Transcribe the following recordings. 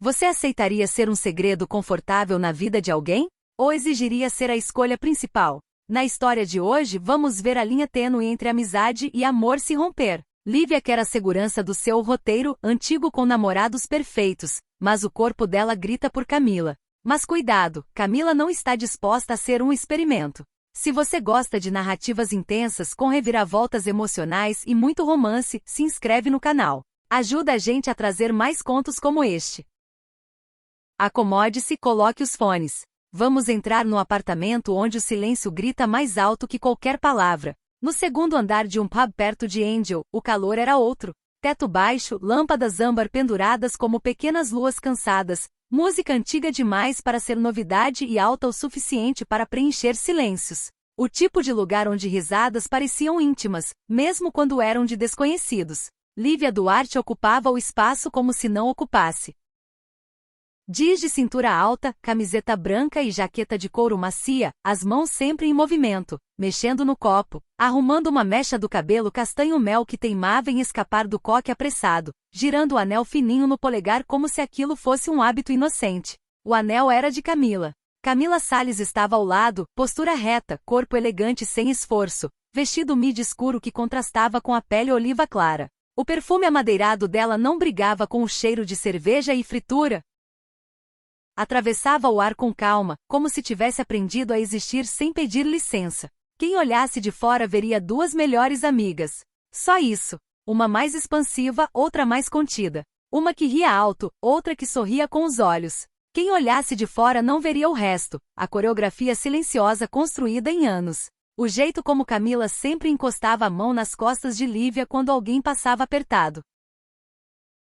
Você aceitaria ser um segredo confortável na vida de alguém? Ou exigiria ser a escolha principal? Na história de hoje, vamos ver a linha tênue entre amizade e amor se romper. Lívia quer a segurança do seu roteiro antigo com namorados perfeitos, mas o corpo dela grita por Camila. Mas cuidado, Camila não está disposta a ser um experimento. Se você gosta de narrativas intensas com reviravoltas emocionais e muito romance, se inscreve no canal. Ajuda a gente a trazer mais contos como este. Acomode-se e coloque os fones. Vamos entrar no apartamento onde o silêncio grita mais alto que qualquer palavra. No segundo andar de um pub perto de Angel, o calor era outro. Teto baixo, lâmpadas âmbar penduradas como pequenas luas cansadas, música antiga demais para ser novidade e alta o suficiente para preencher silêncios. O tipo de lugar onde risadas pareciam íntimas, mesmo quando eram de desconhecidos. Lívia Duarte ocupava o espaço como se não ocupasse. Jeans de cintura alta, camiseta branca e jaqueta de couro macia, as mãos sempre em movimento, mexendo no copo, arrumando uma mecha do cabelo castanho-mel que teimava em escapar do coque apressado, girando o anel fininho no polegar como se aquilo fosse um hábito inocente. O anel era de Camila. Camila Salles estava ao lado, postura reta, corpo elegante sem esforço, vestido midi escuro que contrastava com a pele oliva clara. O perfume amadeirado dela não brigava com o cheiro de cerveja e fritura. Atravessava o ar com calma, como se tivesse aprendido a existir sem pedir licença. Quem olhasse de fora veria duas melhores amigas. Só isso. Uma mais expansiva, outra mais contida. Uma que ria alto, outra que sorria com os olhos. Quem olhasse de fora não veria o resto, a coreografia silenciosa construída em anos. O jeito como Camila sempre encostava a mão nas costas de Lívia quando alguém passava apertado.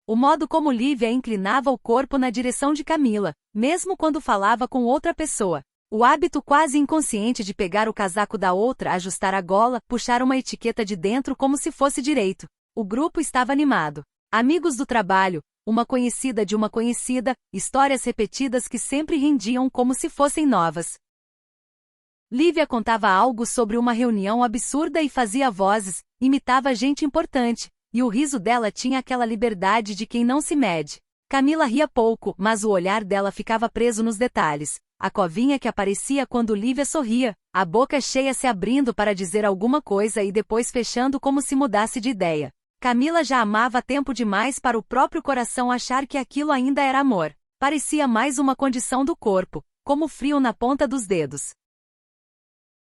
O modo como Lívia inclinava o corpo na direção de Camila, mesmo quando falava com outra pessoa. O hábito quase inconsciente de pegar o casaco da outra, ajustar a gola, puxar uma etiqueta de dentro como se fosse direito. O grupo estava animado. Amigos do trabalho, uma conhecida de uma conhecida, histórias repetidas que sempre rendiam como se fossem novas. Lívia contava algo sobre uma reunião absurda e fazia vozes, imitava gente importante. E o riso dela tinha aquela liberdade de quem não se mede. Camila ria pouco, mas o olhar dela ficava preso nos detalhes. A covinha que aparecia quando Lívia sorria, a boca cheia se abrindo para dizer alguma coisa e depois fechando como se mudasse de ideia. Camila já amava tempo demais para o próprio coração achar que aquilo ainda era amor. Parecia mais uma condição do corpo, como frio na ponta dos dedos.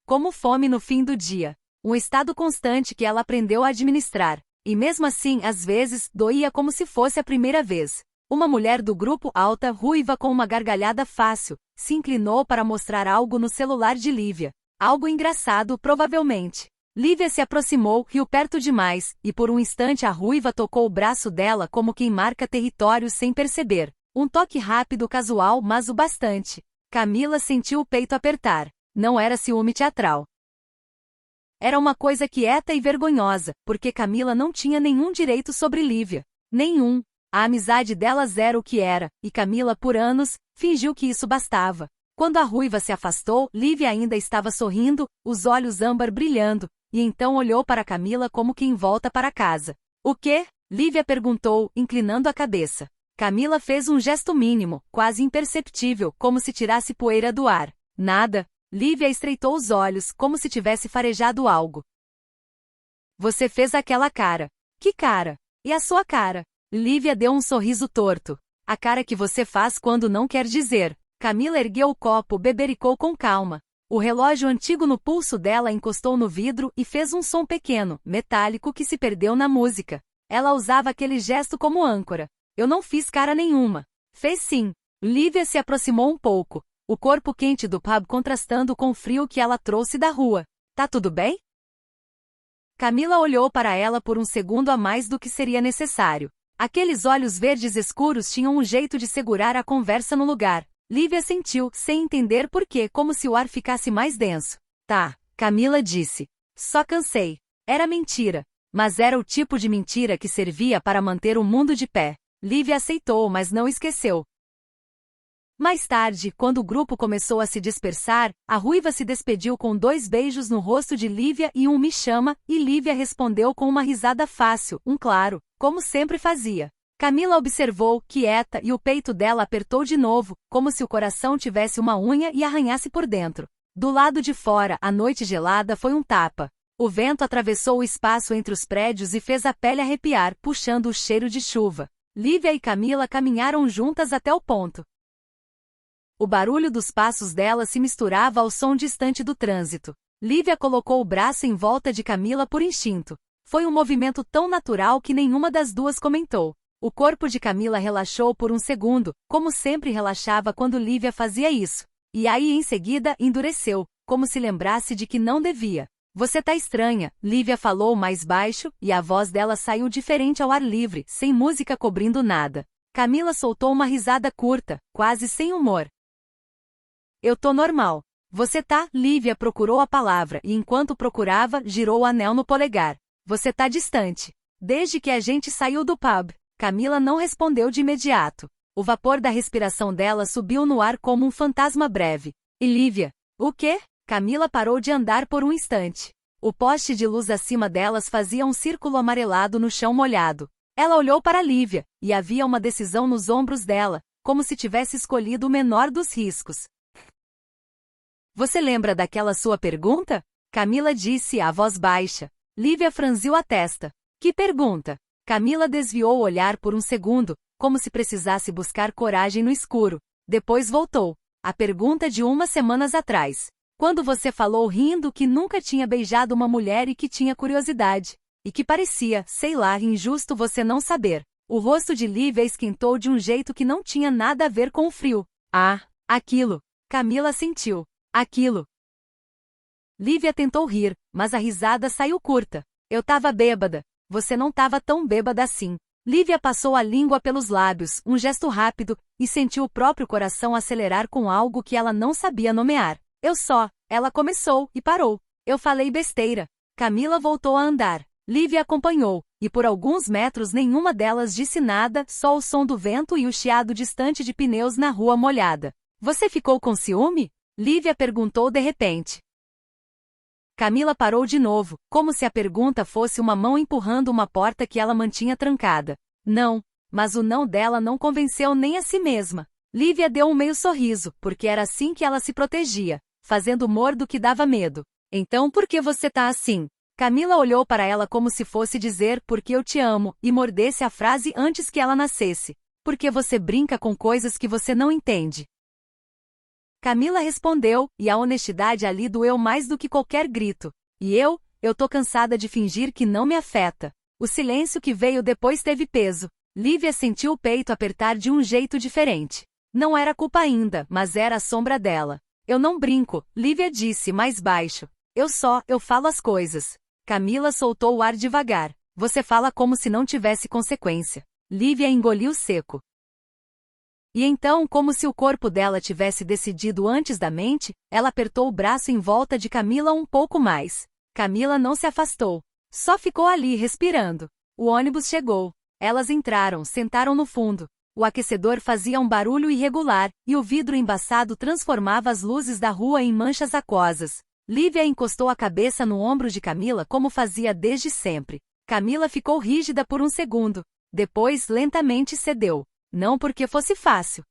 Como fome no fim do dia. Um estado constante que ela aprendeu a administrar. E mesmo assim, às vezes, doía como se fosse a primeira vez. Uma mulher do grupo alta, ruiva com uma gargalhada fácil, se inclinou para mostrar algo no celular de Lívia. Algo engraçado, provavelmente. Lívia se aproximou, riu perto demais, e por um instante a ruiva tocou o braço dela como quem marca território sem perceber. Um toque rápido, casual, mas o bastante. Camila sentiu o peito apertar. Não era ciúme teatral. Era uma coisa quieta e vergonhosa, porque Camila não tinha nenhum direito sobre Lívia. Nenhum. A amizade delas era o que era, e Camila, por anos, fingiu que isso bastava. Quando a ruiva se afastou, Lívia ainda estava sorrindo, os olhos âmbar brilhando, e então olhou para Camila como quem volta para casa. O quê? Lívia perguntou, inclinando a cabeça. Camila fez um gesto mínimo, quase imperceptível, como se tirasse poeira do ar. Nada. Lívia estreitou os olhos, como se tivesse farejado algo. Você fez aquela cara. Que cara? E a sua cara? Lívia deu um sorriso torto. A cara que você faz quando não quer dizer. Camila ergueu o copo, bebericou com calma. O relógio antigo no pulso dela encostou no vidro e fez um som pequeno, metálico que se perdeu na música. Ela usava aquele gesto como âncora. Eu não fiz cara nenhuma. Fez sim. Lívia se aproximou um pouco. O corpo quente do pub contrastando com o frio que ela trouxe da rua. Tá tudo bem? Camila olhou para ela por um segundo a mais do que seria necessário. Aqueles olhos verdes escuros tinham um jeito de segurar a conversa no lugar. Lívia sentiu, sem entender por quê, como se o ar ficasse mais denso. Tá, Camila disse. Só cansei. Era mentira. Mas era o tipo de mentira que servia para manter o mundo de pé. Lívia aceitou, mas não esqueceu. Mais tarde, quando o grupo começou a se dispersar, a ruiva se despediu com 2 beijos no rosto de Lívia e um me chama, e Lívia respondeu com uma risada fácil, claro, como sempre fazia. Camila observou, quieta, e o peito dela apertou de novo, como se o coração tivesse uma unha e arranhasse por dentro. Do lado de fora, a noite gelada foi um tapa. O vento atravessou o espaço entre os prédios e fez a pele arrepiar, puxando o cheiro de chuva. Lívia e Camila caminharam juntas até o ponto. O barulho dos passos dela se misturava ao som distante do trânsito. Lívia colocou o braço em volta de Camila por instinto. Foi um movimento tão natural que nenhuma das duas comentou. O corpo de Camila relaxou por um segundo, como sempre relaxava quando Lívia fazia isso. E aí em seguida endureceu, como se lembrasse de que não devia. Você tá estranha, Lívia falou mais baixo, e a voz dela saiu diferente ao ar livre, sem música cobrindo nada. Camila soltou uma risada curta, quase sem humor. Eu tô normal. Você tá? Lívia procurou a palavra e enquanto procurava, girou o anel no polegar. Você tá distante. Desde que a gente saiu do pub. Camila não respondeu de imediato. O vapor da respiração dela subiu no ar como um fantasma breve. E Lívia? O quê? Camila parou de andar por um instante. O poste de luz acima delas fazia um círculo amarelado no chão molhado. Ela olhou para Lívia, e havia uma decisão nos ombros dela, como se tivesse escolhido o menor dos riscos. Você lembra daquela sua pergunta? Camila disse a voz baixa. Lívia franziu a testa. Que pergunta? Camila desviou o olhar por um segundo, como se precisasse buscar coragem no escuro. Depois voltou. A pergunta de umas semanas atrás. Quando você falou rindo que nunca tinha beijado uma mulher e que tinha curiosidade. E que parecia, sei lá, injusto você não saber. O rosto de Lívia esquentou de um jeito que não tinha nada a ver com o frio. Ah, aquilo. Camila sentiu. Aquilo. Lívia tentou rir, mas a risada saiu curta. Eu tava bêbada. Você não tava tão bêbada assim. Lívia passou a língua pelos lábios, um gesto rápido, e sentiu o próprio coração acelerar com algo que ela não sabia nomear. Ela começou, e parou. Eu falei besteira. Camila voltou a andar. Lívia acompanhou, e por alguns metros nenhuma delas disse nada, só o som do vento e o chiado distante de pneus na rua molhada. Você ficou com ciúme? Lívia perguntou de repente. Camila parou de novo, como se a pergunta fosse uma mão empurrando uma porta que ela mantinha trancada. Não, mas o não dela não convenceu nem a si mesma. Lívia deu um meio sorriso, porque era assim que ela se protegia, fazendo humor do que dava medo. Então por que você tá assim? Camila olhou para ela como se fosse dizer porque eu te amo, e mordesse a frase antes que ela nascesse. Porque você brinca com coisas que você não entende. Camila respondeu, e a honestidade ali doeu mais do que qualquer grito. E eu tô cansada de fingir que não me afeta. O silêncio que veio depois teve peso. Lívia sentiu o peito apertar de um jeito diferente. Não era culpa ainda, mas era a sombra dela. Eu não brinco, Lívia disse mais baixo. Eu falo as coisas. Camila soltou o ar devagar. Você fala como se não tivesse consequência. Lívia engoliu seco. E então, como se o corpo dela tivesse decidido antes da mente, ela apertou o braço em volta de Camila um pouco mais. Camila não se afastou. Só ficou ali respirando. O ônibus chegou. Elas entraram, sentaram no fundo. O aquecedor fazia um barulho irregular, e o vidro embaçado transformava as luzes da rua em manchas aquosas. Lívia encostou a cabeça no ombro de Camila como fazia desde sempre. Camila ficou rígida por um segundo. Depois, lentamente cedeu. Não porque fosse fácil,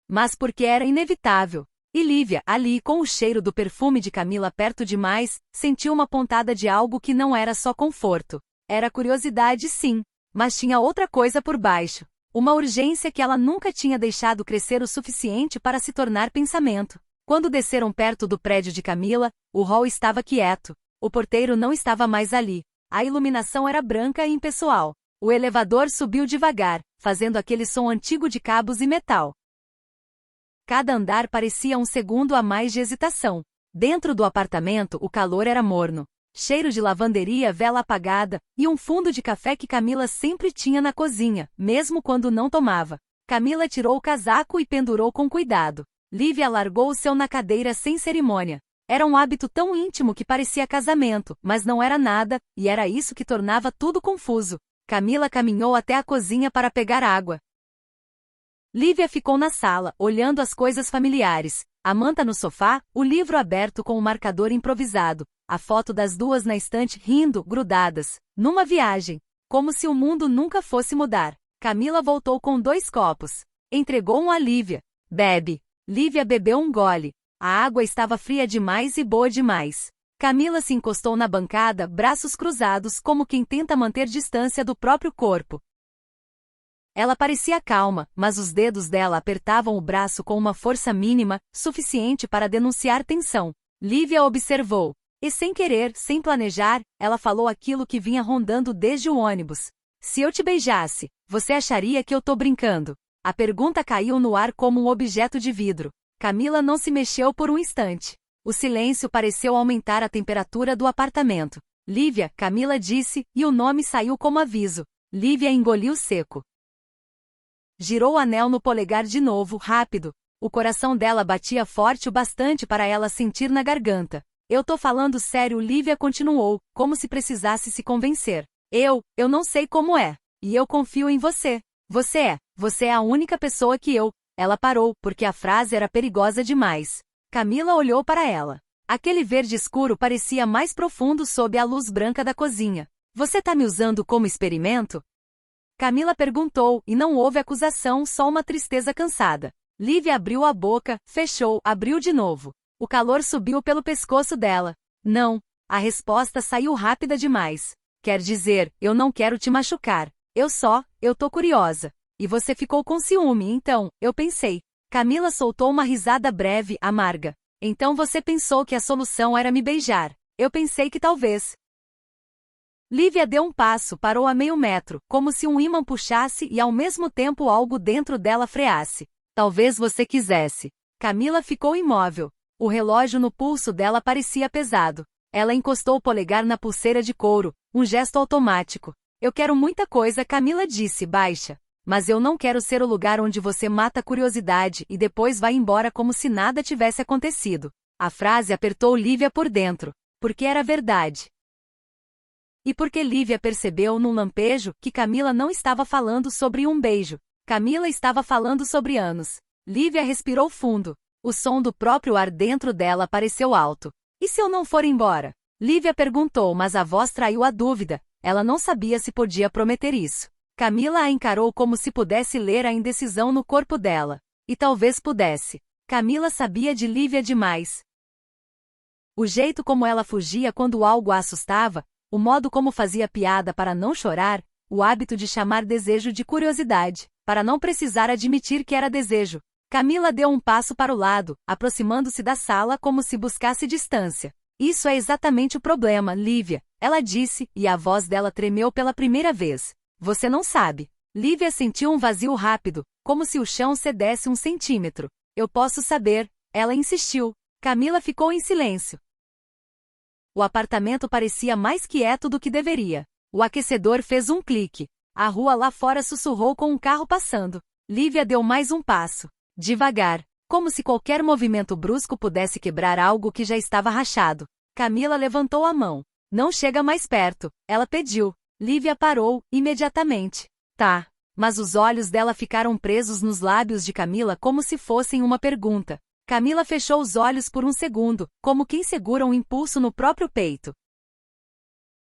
mas porque era inevitável. E Lívia, ali com o cheiro do perfume de Camila perto demais, sentiu uma pontada de algo que não era só conforto. Era curiosidade sim, mas tinha outra coisa por baixo. Uma urgência que ela nunca tinha deixado crescer o suficiente para se tornar pensamento. Quando desceram perto do prédio de Camila, o hall estava quieto. O porteiro não estava mais ali. A iluminação era branca e impessoal. O elevador subiu devagar, fazendo aquele som antigo de cabos e metal. Cada andar parecia um segundo a mais de hesitação. Dentro do apartamento, o calor era morno. Cheiro de lavanderia, vela apagada, e um fundo de café que Camila sempre tinha na cozinha, mesmo quando não tomava. Camila tirou o casaco e pendurou com cuidado. Lívia largou o seu na cadeira sem cerimônia. Era um hábito tão íntimo que parecia casamento, mas não era nada, e era isso que tornava tudo confuso. Camila caminhou até a cozinha para pegar água. Lívia ficou na sala, olhando as coisas familiares. A manta no sofá, o livro aberto com o marcador improvisado, a foto das duas na estante rindo, grudadas. Numa viagem. como se o mundo nunca fosse mudar. Camila voltou com 2 copos. Entregou um a Lívia. Bebe. Lívia bebeu um gole. A água estava fria demais e boa demais. Camila se encostou na bancada, braços cruzados, como quem tenta manter distância do próprio corpo. Ela parecia calma, mas os dedos dela apertavam o braço com uma força mínima, suficiente para denunciar tensão. Lívia observou. E sem querer, sem planejar, ela falou aquilo que vinha rondando desde o ônibus. Se eu te beijasse, você acharia que eu tô brincando? A pergunta caiu no ar como um objeto de vidro. Camila não se mexeu por um instante. O silêncio pareceu aumentar a temperatura do apartamento. Lívia, Camila disse, e o nome saiu como aviso. Lívia engoliu seco. Girou o anel no polegar de novo, rápido. O coração dela batia forte o bastante para ela sentir na garganta. Eu tô falando sério, Lívia continuou, como se precisasse se convencer. Eu não sei como é. E eu confio em você. Você é a única pessoa que eu... Ela parou, porque a frase era perigosa demais. Camila olhou para ela. Aquele verde escuro parecia mais profundo sob a luz branca da cozinha. Você tá me usando como experimento? Camila perguntou, e não houve acusação, só uma tristeza cansada. Lívia abriu a boca, fechou, abriu de novo. O calor subiu pelo pescoço dela. Não. A resposta saiu rápida demais. Quer dizer, eu não quero te machucar. Eu tô curiosa. E você ficou com ciúme, então, eu pensei. Camila soltou uma risada breve, amarga. Então você pensou que a solução era me beijar. Eu pensei que talvez. Lívia deu um passo, parou a meio metro, como se um ímã puxasse e ao mesmo tempo algo dentro dela freasse. Talvez você quisesse. Camila ficou imóvel. O relógio no pulso dela parecia pesado. Ela encostou o polegar na pulseira de couro, um gesto automático. Eu quero muita coisa, Camila disse, baixa. Mas eu não quero ser o lugar onde você mata a curiosidade e depois vai embora como se nada tivesse acontecido. A frase apertou Lívia por dentro. Porque era verdade. E porque Lívia percebeu num lampejo que Camila não estava falando sobre um beijo. Camila estava falando sobre anos. Lívia respirou fundo. O som do próprio ar dentro dela pareceu alto. E se eu não for embora? Lívia perguntou, mas a voz traiu a dúvida. Ela não sabia se podia prometer isso. Camila a encarou como se pudesse ler a indecisão no corpo dela. E talvez pudesse. Camila sabia de Lívia demais. O jeito como ela fugia quando algo a assustava, o modo como fazia piada para não chorar, o hábito de chamar desejo de curiosidade, para não precisar admitir que era desejo. Camila deu um passo para o lado, aproximando-se da sala como se buscasse distância. Isso é exatamente o problema, Lívia, ela disse, e a voz dela tremeu pela primeira vez. Você não sabe. Lívia sentiu um vazio rápido, como se o chão cedesse 1 centímetro. Eu posso saber, ela insistiu. Camila ficou em silêncio. O apartamento parecia mais quieto do que deveria. O aquecedor fez um clique. A rua lá fora sussurrou com um carro passando. Lívia deu mais um passo. Devagar, como se qualquer movimento brusco pudesse quebrar algo que já estava rachado. Camila levantou a mão. Não chega mais perto, ela pediu. Lívia parou, imediatamente. Tá. Mas os olhos dela ficaram presos nos lábios de Camila como se fossem uma pergunta. Camila fechou os olhos por um segundo, como quem segura um impulso no próprio peito.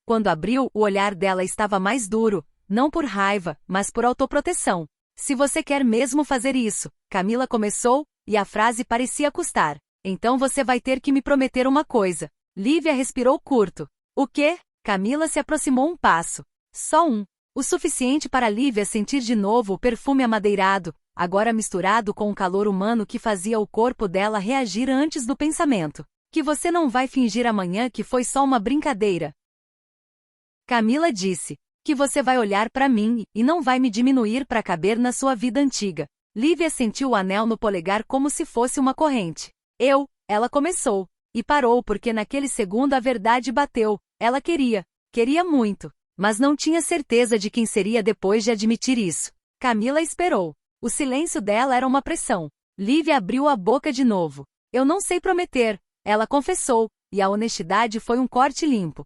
Quando abriu, o olhar dela estava mais duro, não por raiva, mas por autoproteção. Se você quer mesmo fazer isso, Camila começou, e a frase parecia custar. Então você vai ter que me prometer uma coisa. Lívia respirou curto. O quê? Camila se aproximou um passo. Só um. O suficiente para Lívia sentir de novo o perfume amadeirado, agora misturado com o calor humano que fazia o corpo dela reagir antes do pensamento. Que você não vai fingir amanhã que foi só uma brincadeira. Camila disse. Que você vai olhar para mim e não vai me diminuir para caber na sua vida antiga. Lívia sentiu o anel no polegar como se fosse uma corrente. Ela começou. E parou porque naquele segundo a verdade bateu. Ela queria muito, mas não tinha certeza de quem seria depois de admitir isso. Camila esperou. O silêncio dela era uma pressão. Lívia abriu a boca de novo. Eu não sei prometer, ela confessou, e a honestidade foi um corte limpo.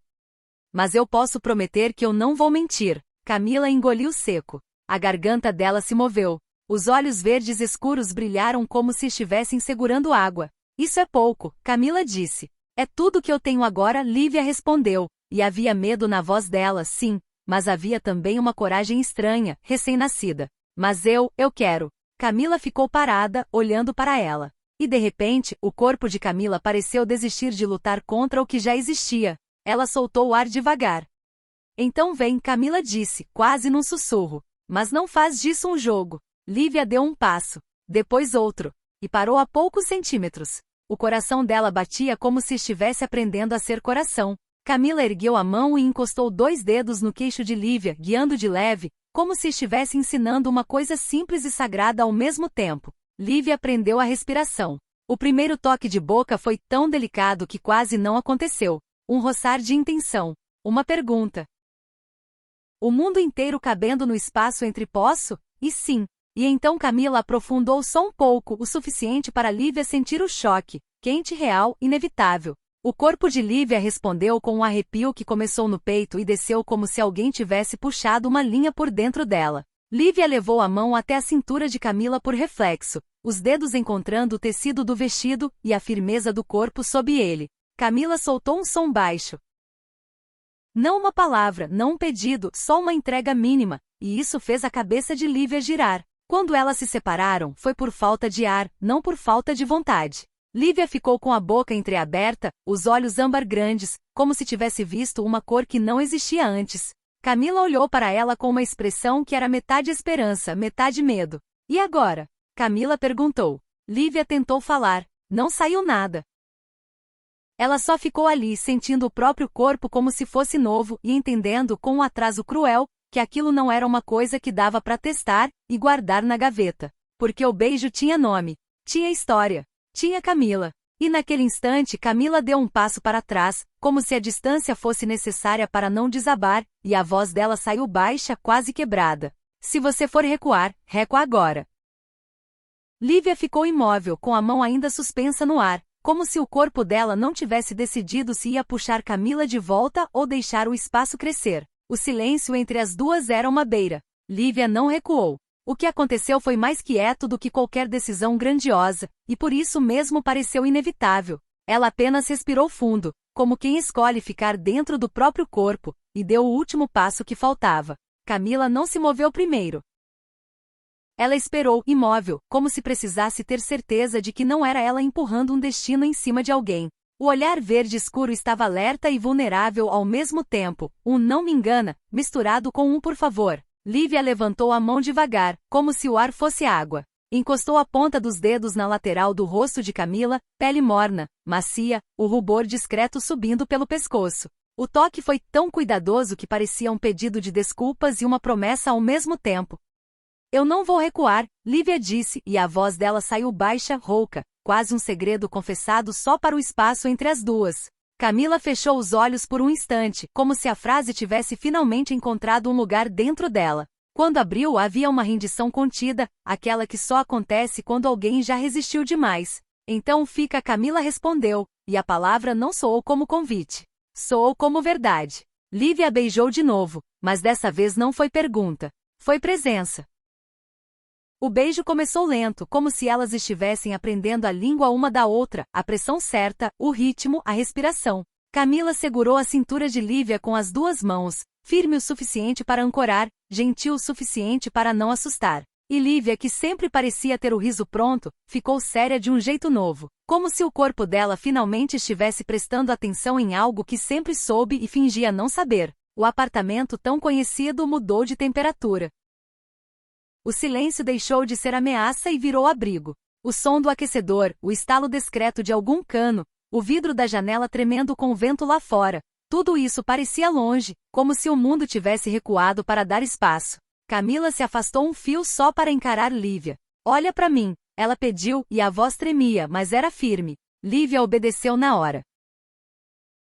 Mas eu posso prometer que eu não vou mentir. Camila engoliu seco. A garganta dela se moveu. Os olhos verdes escuros brilharam como se estivessem segurando água. Isso é pouco, Camila disse. É tudo que eu tenho agora, Lívia respondeu, e havia medo na voz dela, sim. mas havia também uma coragem estranha, recém-nascida. Mas eu quero. Camila ficou parada, olhando para ela. E de repente, o corpo de Camila pareceu desistir de lutar contra o que já existia. Ela soltou o ar devagar. Então vem, Camila disse, quase num sussurro. Mas não faz disso um jogo. Lívia deu um passo, depois outro, e parou a poucos centímetros. O coração dela batia como se estivesse aprendendo a ser coração. Camila ergueu a mão e encostou 2 dedos no queixo de Lívia, guiando de leve, como se estivesse ensinando uma coisa simples e sagrada ao mesmo tempo. Lívia prendeu a respiração. O primeiro toque de boca foi tão delicado que quase não aconteceu. Um roçar de intenção. Uma pergunta. O mundo inteiro cabendo no espaço entre posso? E sim. E então Camila aprofundou só um pouco, o suficiente para Lívia sentir o choque, quente, real, inevitável. O corpo de Lívia respondeu com um arrepio que começou no peito e desceu como se alguém tivesse puxado uma linha por dentro dela. Lívia levou a mão até a cintura de Camila por reflexo, os dedos encontrando o tecido do vestido e a firmeza do corpo sob ele. Camila soltou um som baixo. Não uma palavra, não um pedido, só uma entrega mínima, e isso fez a cabeça de Lívia girar. Quando elas se separaram, foi por falta de ar, não por falta de vontade. Lívia ficou com a boca entreaberta, os olhos âmbar grandes, como se tivesse visto uma cor que não existia antes. Camila olhou para ela com uma expressão que era metade esperança, metade medo. E agora? Camila perguntou. Lívia tentou falar. Não saiu nada. Ela só ficou ali, sentindo o próprio corpo como se fosse novo e entendendo com um atraso cruel que aquilo não era uma coisa que dava para testar e guardar na gaveta. Porque o beijo tinha nome, tinha história, tinha Camila. E naquele instante Camila deu um passo para trás, como se a distância fosse necessária para não desabar, e a voz dela saiu baixa, quase quebrada. Se você for recuar, recua agora. Lívia ficou imóvel, com a mão ainda suspensa no ar, como se o corpo dela não tivesse decidido se ia puxar Camila de volta ou deixar o espaço crescer. O silêncio entre as duas era uma beira. Lívia não recuou. O que aconteceu foi mais quieto do que qualquer decisão grandiosa, e por isso mesmo pareceu inevitável. Ela apenas respirou fundo, como quem escolhe ficar dentro do próprio corpo, e deu o último passo que faltava. Camila não se moveu primeiro. Ela esperou, imóvel, como se precisasse ter certeza de que não era ela empurrando um destino em cima de alguém. O olhar verde escuro estava alerta e vulnerável ao mesmo tempo, um não me engana, misturado com um por favor. Lívia levantou a mão devagar, como se o ar fosse água. Encostou a ponta dos dedos na lateral do rosto de Camila, pele morna, macia, o rubor discreto subindo pelo pescoço. O toque foi tão cuidadoso que parecia um pedido de desculpas e uma promessa ao mesmo tempo. Eu não vou recuar, Lívia disse, e a voz dela saiu baixa, rouca, quase um segredo confessado só para o espaço entre as duas. Camila fechou os olhos por um instante, como se a frase tivesse finalmente encontrado um lugar dentro dela. Quando abriu, havia uma rendição contida, aquela que só acontece quando alguém já resistiu demais. Então fica, Camila respondeu, e a palavra não soou como convite. Soou como verdade. Lívia beijou de novo, mas dessa vez não foi pergunta. Foi presença. O beijo começou lento, como se elas estivessem aprendendo a língua uma da outra, a pressão certa, o ritmo, a respiração. Camila segurou a cintura de Lívia com as 2 mãos, firme o suficiente para ancorar, gentil o suficiente para não assustar. E Lívia, que sempre parecia ter o riso pronto, ficou séria de um jeito novo, como se o corpo dela finalmente estivesse prestando atenção em algo que sempre soube e fingia não saber. O apartamento tão conhecido mudou de temperatura. O silêncio deixou de ser ameaça e virou abrigo. O som do aquecedor, o estalo discreto de algum cano, o vidro da janela tremendo com o vento lá fora. Tudo isso parecia longe, como se o mundo tivesse recuado para dar espaço. Camila se afastou um fio só para encarar Lívia. Olha para mim, ela pediu, e a voz tremia, mas era firme. Lívia obedeceu na hora.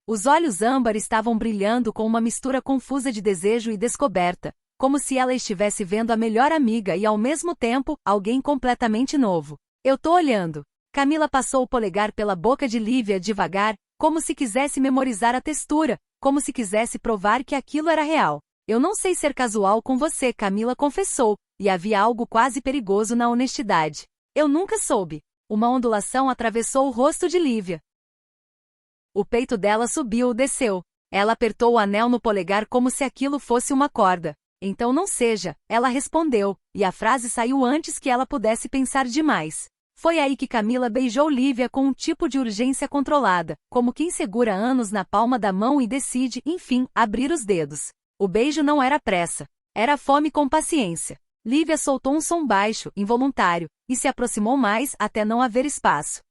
Os olhos âmbar estavam brilhando com uma mistura confusa de desejo e descoberta, como se ela estivesse vendo a melhor amiga e ao mesmo tempo, alguém completamente novo. Eu tô olhando. Camila passou o polegar pela boca de Lívia devagar, como se quisesse memorizar a textura, como se quisesse provar que aquilo era real. Eu não sei ser casual com você, Camila confessou, e havia algo quase perigoso na honestidade. Eu nunca soube. Uma ondulação atravessou o rosto de Lívia. O peito dela subiu, desceu. Ela apertou o anel no polegar como se aquilo fosse uma corda. Então não seja, ela respondeu, e a frase saiu antes que ela pudesse pensar demais. Foi aí que Camila beijou Lívia com um tipo de urgência controlada, como quem segura anos na palma da mão e decide, enfim, abrir os dedos. O beijo não era pressa. Era fome com paciência. Lívia soltou um som baixo, involuntário, e se aproximou mais até não haver espaço.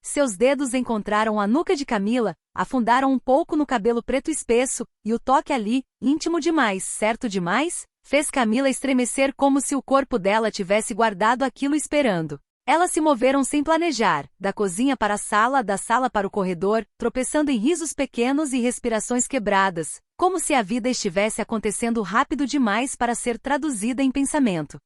Seus dedos encontraram a nuca de Camila, afundaram um pouco no cabelo preto espesso, e o toque ali, íntimo demais, certo demais, fez Camila estremecer como se o corpo dela tivesse guardado aquilo esperando. Elas se moveram sem planejar, da cozinha para a sala, da sala para o corredor, tropeçando em risos pequenos e respirações quebradas, como se a vida estivesse acontecendo rápido demais para ser traduzida em pensamento.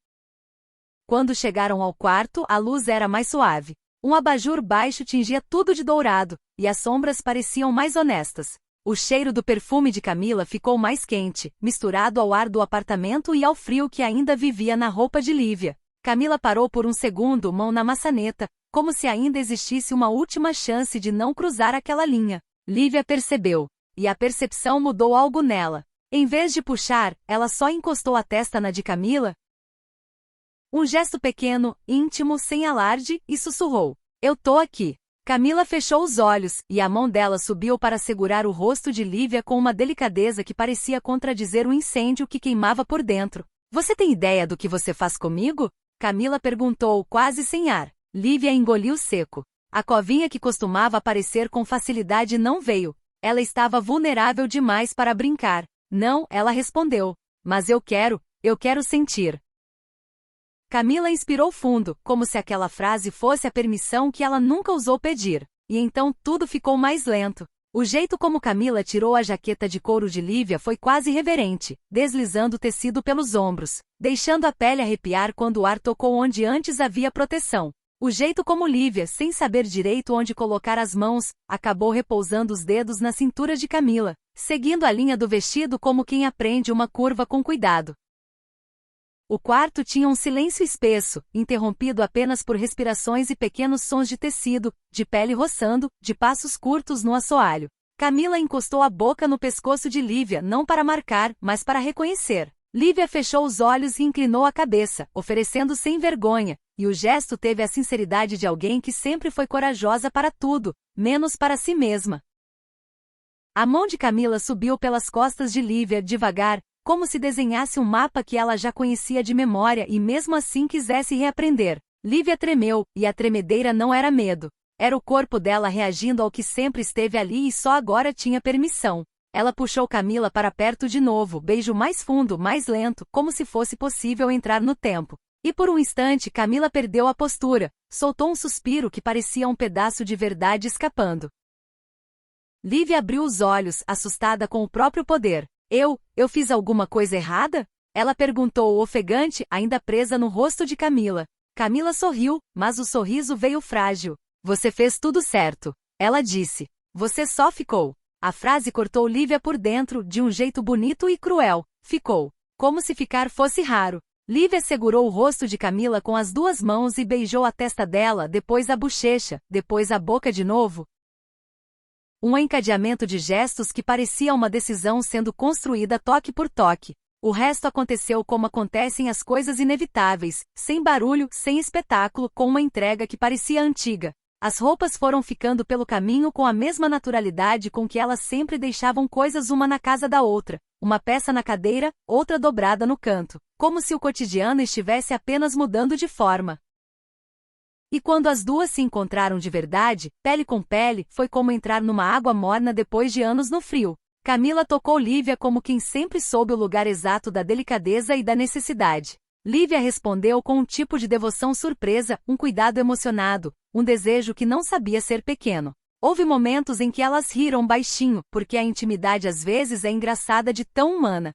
Quando chegaram ao quarto, a luz era mais suave. Um abajur baixo tingia tudo de dourado, e as sombras pareciam mais honestas. O cheiro do perfume de Camila ficou mais quente, misturado ao ar do apartamento e ao frio que ainda vivia na roupa de Lívia. Camila parou por um segundo, mão na maçaneta, como se ainda existisse uma última chance de não cruzar aquela linha. Lívia percebeu, e a percepção mudou algo nela. Em vez de puxar, ela só encostou a testa na de Camila. Um gesto pequeno, íntimo, sem alarde, e sussurrou: "Eu tô aqui." Camila fechou os olhos, e a mão dela subiu para segurar o rosto de Lívia com uma delicadeza que parecia contradizer o incêndio que queimava por dentro. "Você tem ideia do que você faz comigo?" Camila perguntou, quase sem ar. Lívia engoliu seco. A covinha que costumava aparecer com facilidade não veio. Ela estava vulnerável demais para brincar. "Não," ela respondeu. "Mas eu quero sentir." Camila inspirou fundo, como se aquela frase fosse a permissão que ela nunca ousou pedir. E então tudo ficou mais lento. O jeito como Camila tirou a jaqueta de couro de Lívia foi quase reverente, deslizando o tecido pelos ombros, deixando a pele arrepiar quando o ar tocou onde antes havia proteção. O jeito como Lívia, sem saber direito onde colocar as mãos, acabou repousando os dedos na cintura de Camila, seguindo a linha do vestido como quem aprende uma curva com cuidado. O quarto tinha um silêncio espesso, interrompido apenas por respirações e pequenos sons de tecido, de pele roçando, de passos curtos no assoalho. Camila encostou a boca no pescoço de Lívia não para marcar, mas para reconhecer. Lívia fechou os olhos e inclinou a cabeça, oferecendo sem vergonha, e o gesto teve a sinceridade de alguém que sempre foi corajosa para tudo, menos para si mesma. A mão de Camila subiu pelas costas de Lívia devagar, como se desenhasse um mapa que ela já conhecia de memória e mesmo assim quisesse reaprender. Lívia tremeu, e a tremedeira não era medo. Era o corpo dela reagindo ao que sempre esteve ali e só agora tinha permissão. Ela puxou Camila para perto de novo, beijo mais fundo, mais lento, como se fosse possível entrar no tempo. E por um instante Camila perdeu a postura, soltou um suspiro que parecia um pedaço de verdade escapando. Lívia abriu os olhos, assustada com o próprio poder. Eu fiz alguma coisa errada?" Ela perguntou ofegante, ainda presa no rosto de Camila. Camila sorriu, mas o sorriso veio frágil. "Você fez tudo certo," ela disse. "Você só ficou." A frase cortou Lívia por dentro, de um jeito bonito e cruel. Ficou. Como se ficar fosse raro. Lívia segurou o rosto de Camila com as duas mãos e beijou a testa dela, depois a bochecha, depois a boca de novo. Um encadeamento de gestos que parecia uma decisão sendo construída toque por toque. O resto aconteceu como acontecem as coisas inevitáveis, sem barulho, sem espetáculo, com uma entrega que parecia antiga. As roupas foram ficando pelo caminho com a mesma naturalidade com que elas sempre deixavam coisas uma na casa da outra, uma peça na cadeira, outra dobrada no canto, como se o cotidiano estivesse apenas mudando de forma. E quando as duas se encontraram de verdade, pele com pele, foi como entrar numa água morna depois de anos no frio. Camila tocou Lívia como quem sempre soube o lugar exato da delicadeza e da necessidade. Lívia respondeu com um tipo de devoção surpresa, um cuidado emocionado, um desejo que não sabia ser pequeno. Houve momentos em que elas riram baixinho, porque a intimidade às vezes é engraçada de tão humana.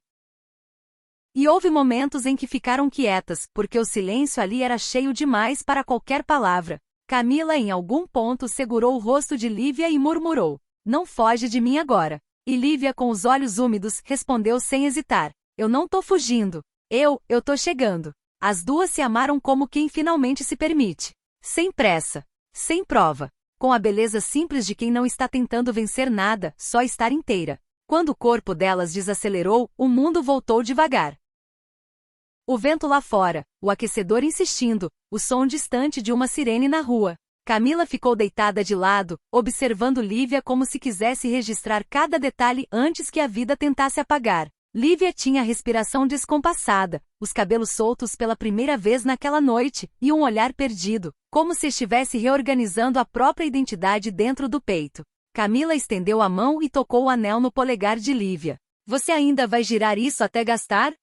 E houve momentos em que ficaram quietas, porque o silêncio ali era cheio demais para qualquer palavra. Camila em algum ponto segurou o rosto de Lívia e murmurou: "Não foge de mim agora." E Lívia com os olhos úmidos, respondeu sem hesitar: "Eu não tô fugindo. Eu tô chegando." As duas se amaram como quem finalmente se permite. Sem pressa. Sem prova. com a beleza simples de quem não está tentando vencer nada, só estar inteira. Quando o corpo delas desacelerou, o mundo voltou devagar. O vento lá fora, o aquecedor insistindo, o som distante de uma sirene na rua. Camila ficou deitada de lado, observando Lívia como se quisesse registrar cada detalhe antes que a vida tentasse apagar. Lívia tinha a respiração descompassada, os cabelos soltos pela primeira vez naquela noite, e um olhar perdido, como se estivesse reorganizando a própria identidade dentro do peito. Camila estendeu a mão e tocou o anel no polegar de Lívia. Você ainda vai girar isso até gastar?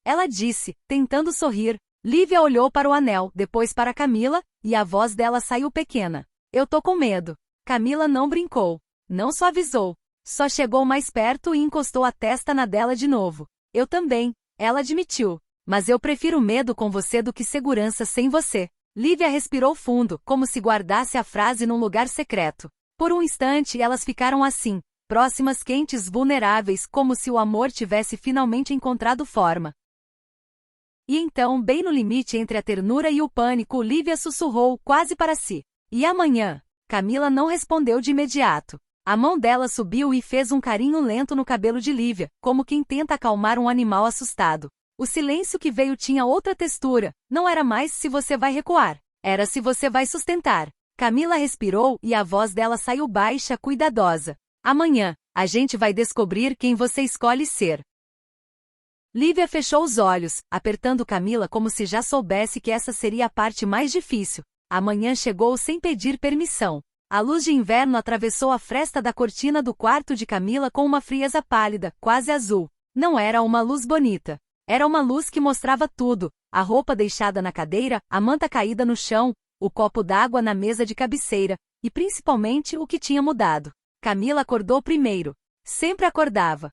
Ela disse, tentando sorrir. Lívia olhou para o anel, depois para Camila, e a voz dela saiu pequena. Eu tô com medo. Camila não brincou. Não suavizou. Só chegou mais perto e encostou a testa na dela de novo. Eu também, ela admitiu. Mas eu prefiro medo com você do que segurança sem você. Lívia respirou fundo, como se guardasse a frase num lugar secreto. Por um instante elas ficaram assim, próximas, quentes, vulneráveis, como se o amor tivesse finalmente encontrado forma. E então, bem no limite entre a ternura e o pânico, Lívia sussurrou, quase para si. E amanhã? Camila não respondeu de imediato. A mão dela subiu e fez um carinho lento no cabelo de Lívia, como quem tenta acalmar um animal assustado. O silêncio que veio tinha outra textura, não era mais se você vai recuar, era se você vai sustentar. Camila respirou e a voz dela saiu baixa, cuidadosa. Amanhã, a gente vai descobrir quem você escolhe ser. Lívia fechou os olhos, apertando Camila como se já soubesse que essa seria a parte mais difícil. A manhã chegou sem pedir permissão. A luz de inverno atravessou a fresta da cortina do quarto de Camila com uma frieza pálida, quase azul. Não era uma luz bonita. Era uma luz que mostrava tudo. A roupa deixada na cadeira, a manta caída no chão, o copo d'água na mesa de cabeceira, e principalmente o que tinha mudado. Camila acordou primeiro. Sempre acordava.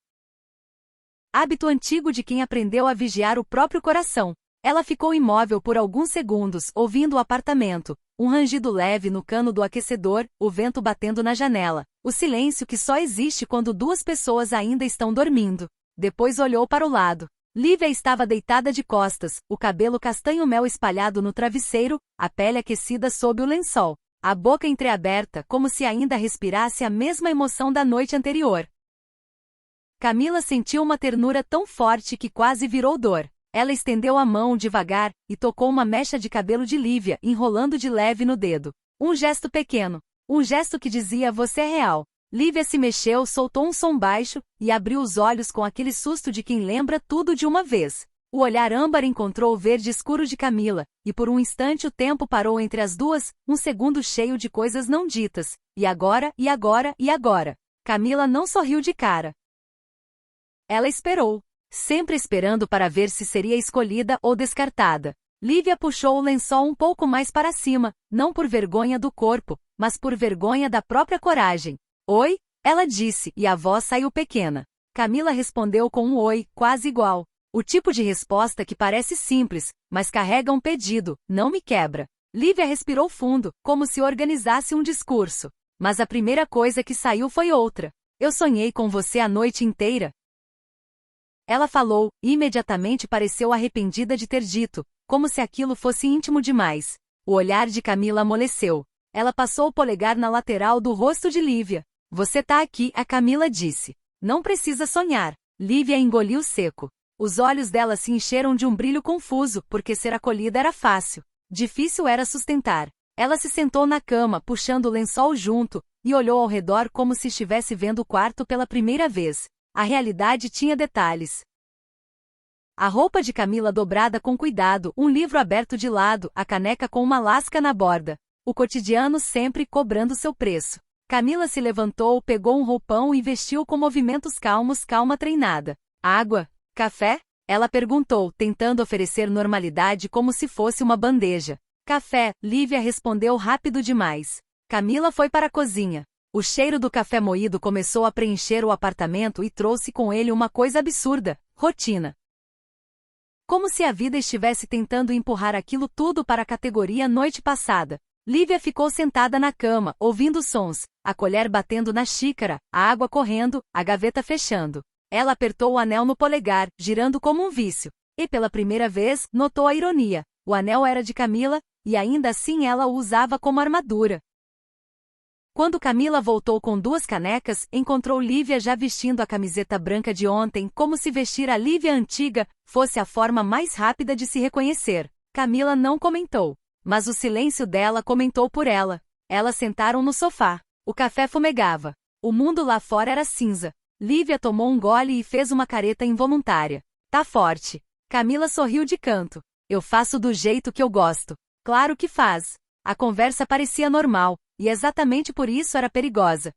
Hábito antigo de quem aprendeu a vigiar o próprio coração. Ela ficou imóvel por alguns segundos, ouvindo o apartamento, um rangido leve no cano do aquecedor, o vento batendo na janela, o silêncio que só existe quando duas pessoas ainda estão dormindo. Depois olhou para o lado. Lívia estava deitada de costas, o cabelo castanho-mel espalhado no travesseiro, a pele aquecida sob o lençol, a boca entreaberta como se ainda respirasse a mesma emoção da noite anterior. Camila sentiu uma ternura tão forte que quase virou dor. Ela estendeu a mão devagar e tocou uma mecha de cabelo de Lívia, enrolando de leve no dedo. Um gesto pequeno. Um gesto que dizia você é real. Lívia se mexeu, soltou um som baixo e abriu os olhos com aquele susto de quem lembra tudo de uma vez. O olhar âmbar encontrou o verde escuro de Camila, e por um instante o tempo parou entre as duas, um segundo cheio de coisas não ditas. E agora, e agora, e agora? Camila não sorriu de cara. Ela esperou, sempre esperando para ver se seria escolhida ou descartada. Lívia puxou o lençol um pouco mais para cima, não por vergonha do corpo, mas por vergonha da própria coragem. Oi? Ela disse, e a voz saiu pequena. Camila respondeu com um oi, quase igual. O tipo de resposta que parece simples, mas carrega um pedido, não me quebra. Lívia respirou fundo, como se organizasse um discurso. Mas a primeira coisa que saiu foi outra. Eu sonhei com você a noite inteira. Ela falou, e imediatamente pareceu arrependida de ter dito, como se aquilo fosse íntimo demais. O olhar de Camila amoleceu. Ela passou o polegar na lateral do rosto de Lívia. Você tá aqui, a Camila disse. Não precisa sonhar. Lívia engoliu seco. Os olhos dela se encheram de um brilho confuso, porque ser acolhida era fácil. Difícil era sustentar. Ela se sentou na cama, puxando o lençol junto, e olhou ao redor como se estivesse vendo o quarto pela primeira vez. A realidade tinha detalhes. A roupa de Camila dobrada com cuidado, um livro aberto de lado, a caneca com uma lasca na borda. O cotidiano sempre cobrando seu preço. Camila se levantou, pegou um roupão e vestiu com movimentos calmos, calma treinada. Água? Café? Ela perguntou, tentando oferecer normalidade como se fosse uma bandeja. Café, Lívia respondeu rápido demais. Camila foi para a cozinha. O cheiro do café moído começou a preencher o apartamento e trouxe com ele uma coisa absurda, rotina. Como se a vida estivesse tentando empurrar aquilo tudo para a categoria noite passada. Lívia ficou sentada na cama, ouvindo sons, a colher batendo na xícara, a água correndo, a gaveta fechando. Ela apertou o anel no polegar, girando como um vício. E pela primeira vez, notou a ironia. O anel era de Camila, e ainda assim ela o usava como armadura. Quando Camila voltou com 2 canecas, encontrou Lívia já vestindo a camiseta branca de ontem, como se vestir a Lívia antiga fosse a forma mais rápida de se reconhecer. Camila não comentou, mas o silêncio dela comentou por ela. Elas sentaram no sofá. O café fumegava. O mundo lá fora era cinza. Lívia tomou um gole e fez uma careta involuntária. Tá forte. Camila sorriu de canto. Eu faço do jeito que eu gosto. Claro que faz. A conversa parecia normal, e exatamente por isso era perigosa.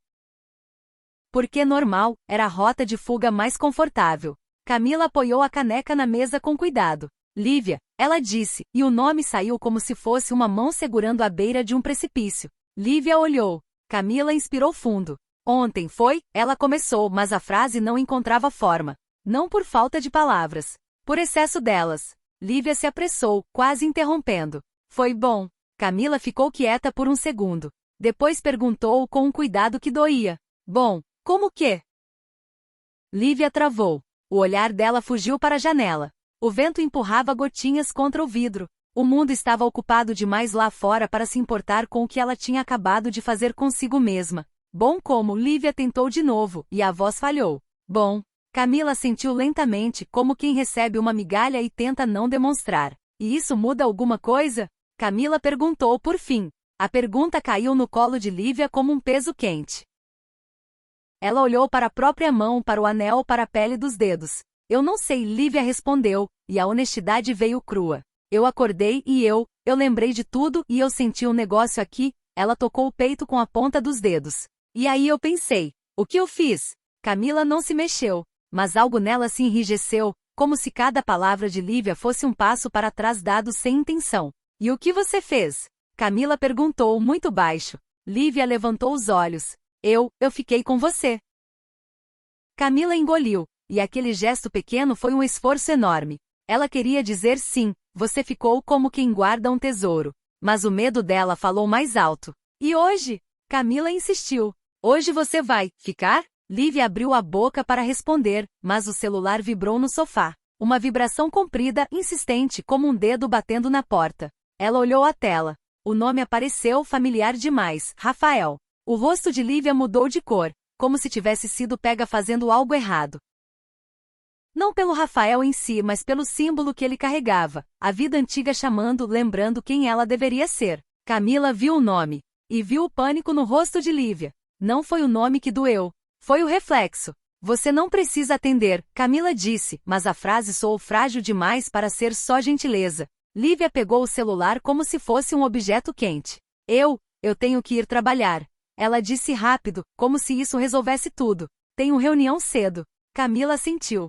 Porque normal era a rota de fuga mais confortável. Camila apoiou a caneca na mesa com cuidado. Lívia, ela disse, e o nome saiu como se fosse uma mão segurando a beira de um precipício. Lívia olhou. Camila inspirou fundo. Ontem foi, ela começou, mas a frase não encontrava forma. Não por falta de palavras. Por excesso delas. Lívia se apressou, quase interrompendo. Foi bom. Camila ficou quieta por um segundo. Depois perguntou com um cuidado que doía. Bom, como que? Lívia travou. O olhar dela fugiu para a janela. O vento empurrava gotinhas contra o vidro. O mundo estava ocupado demais lá fora para se importar com o que ela tinha acabado de fazer consigo mesma. Bom como, Lívia tentou de novo, e a voz falhou. Bom. Camila sentiu lentamente, como quem recebe uma migalha e tenta não demonstrar. E isso muda alguma coisa? Camila perguntou por fim. A pergunta caiu no colo de Lívia como um peso quente. Ela olhou para a própria mão, para o anel, para a pele dos dedos. Eu não sei, Lívia respondeu, e a honestidade veio crua. Eu acordei e eu lembrei de tudo e eu senti um negócio aqui. Ela tocou o peito com a ponta dos dedos. E aí eu pensei, o que eu fiz? Camila não se mexeu, mas algo nela se enrijeceu, como se cada palavra de Lívia fosse um passo para trás dado sem intenção. E o que você fez? Camila perguntou muito baixo. Lívia levantou os olhos. Eu fiquei com você. Camila engoliu, e aquele gesto pequeno foi um esforço enorme. Ela queria dizer sim, você ficou como quem guarda um tesouro. Mas o medo dela falou mais alto. E hoje? Camila insistiu. Hoje você vai ficar? Lívia abriu a boca para responder, mas o celular vibrou no sofá. Uma vibração comprida, insistente, como um dedo batendo na porta. Ela olhou a tela. O nome apareceu familiar demais, Rafael. O rosto de Lívia mudou de cor, como se tivesse sido pega fazendo algo errado. Não pelo Rafael em si, mas pelo símbolo que ele carregava, a vida antiga chamando, lembrando quem ela deveria ser. Camila viu o nome, e viu o pânico no rosto de Lívia. Não foi o nome que doeu, foi o reflexo. Você não precisa atender, Camila disse, mas a frase soou frágil demais para ser só gentileza. Lívia pegou o celular como se fosse um objeto quente. Eu tenho que ir trabalhar. Ela disse rápido, como se isso resolvesse tudo. Tenho reunião cedo. Camila sentiu.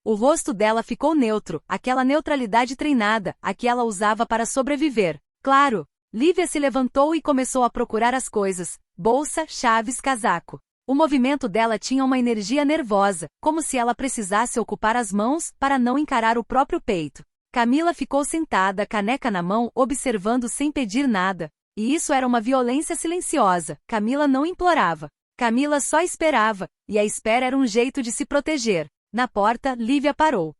O rosto dela ficou neutro, aquela neutralidade treinada, a que ela usava para sobreviver. Claro. Lívia se levantou e começou a procurar as coisas. Bolsa, chaves, casaco. O movimento dela tinha uma energia nervosa, como se ela precisasse ocupar as mãos para não encarar o próprio peito. Camila ficou sentada, caneca na mão, observando sem pedir nada. E isso era uma violência silenciosa. Camila não implorava. Camila só esperava, e a espera era um jeito de se proteger. Na porta, Lívia parou.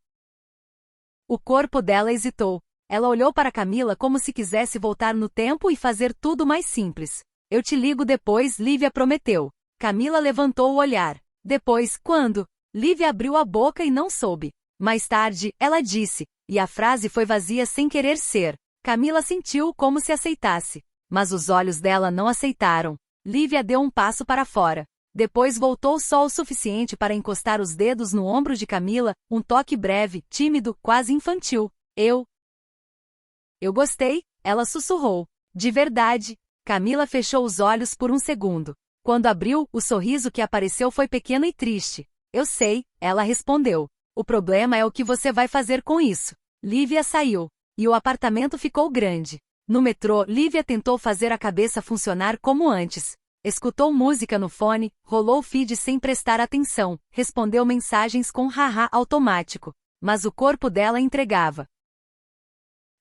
O corpo dela hesitou. Ela olhou para Camila como se quisesse voltar no tempo e fazer tudo mais simples. Eu te ligo depois, Lívia prometeu. Camila levantou o olhar. Depois, quando? Lívia abriu a boca e não soube. Mais tarde, ela disse, e a frase foi vazia sem querer ser. Camila sentiu como se aceitasse. Mas os olhos dela não aceitaram. Lívia deu um passo para fora. Depois voltou só o suficiente para encostar os dedos no ombro de Camila, um toque breve, tímido, quase infantil. Eu gostei, ela sussurrou. De verdade. Camila fechou os olhos por um segundo. Quando abriu, o sorriso que apareceu foi pequeno e triste. Eu sei, ela respondeu. O problema é o que você vai fazer com isso. Lívia saiu. E o apartamento ficou grande. No metrô, Lívia tentou fazer a cabeça funcionar como antes. Escutou música no fone, rolou o feed sem prestar atenção, respondeu mensagens com haha automático. Mas o corpo dela entregava.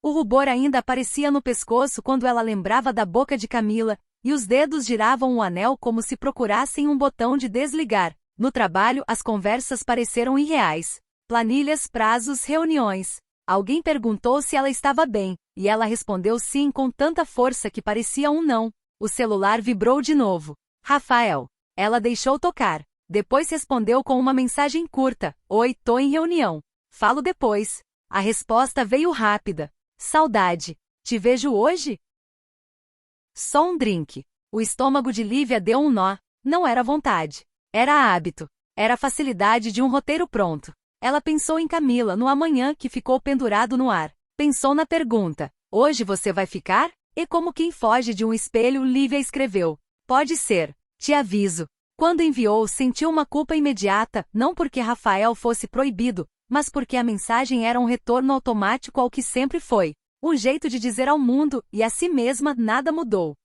O rubor ainda aparecia no pescoço quando ela lembrava da boca de Camila, e os dedos giravam o anel como se procurassem um botão de desligar. No trabalho, as conversas pareceram irreais. Planilhas, prazos, reuniões. Alguém perguntou se ela estava bem, e ela respondeu sim com tanta força que parecia um não. O celular vibrou de novo. Rafael. Ela deixou tocar. Depois respondeu com uma mensagem curta. Oi, tô em reunião. Falo depois. A resposta veio rápida. Saudade. Te vejo hoje? Só um drink. O estômago de Lívia deu um nó. Não era vontade. Era hábito. Era a facilidade de um roteiro pronto. Ela pensou em Camila no amanhã que ficou pendurado no ar. Pensou na pergunta. Hoje você vai ficar? E como quem foge de um espelho, Lívia escreveu. Pode ser. Te aviso. Quando enviou, sentiu uma culpa imediata, não porque Rafael fosse proibido, mas porque a mensagem era um retorno automático ao que sempre foi. Um jeito de dizer ao mundo, e a si mesma, nada mudou.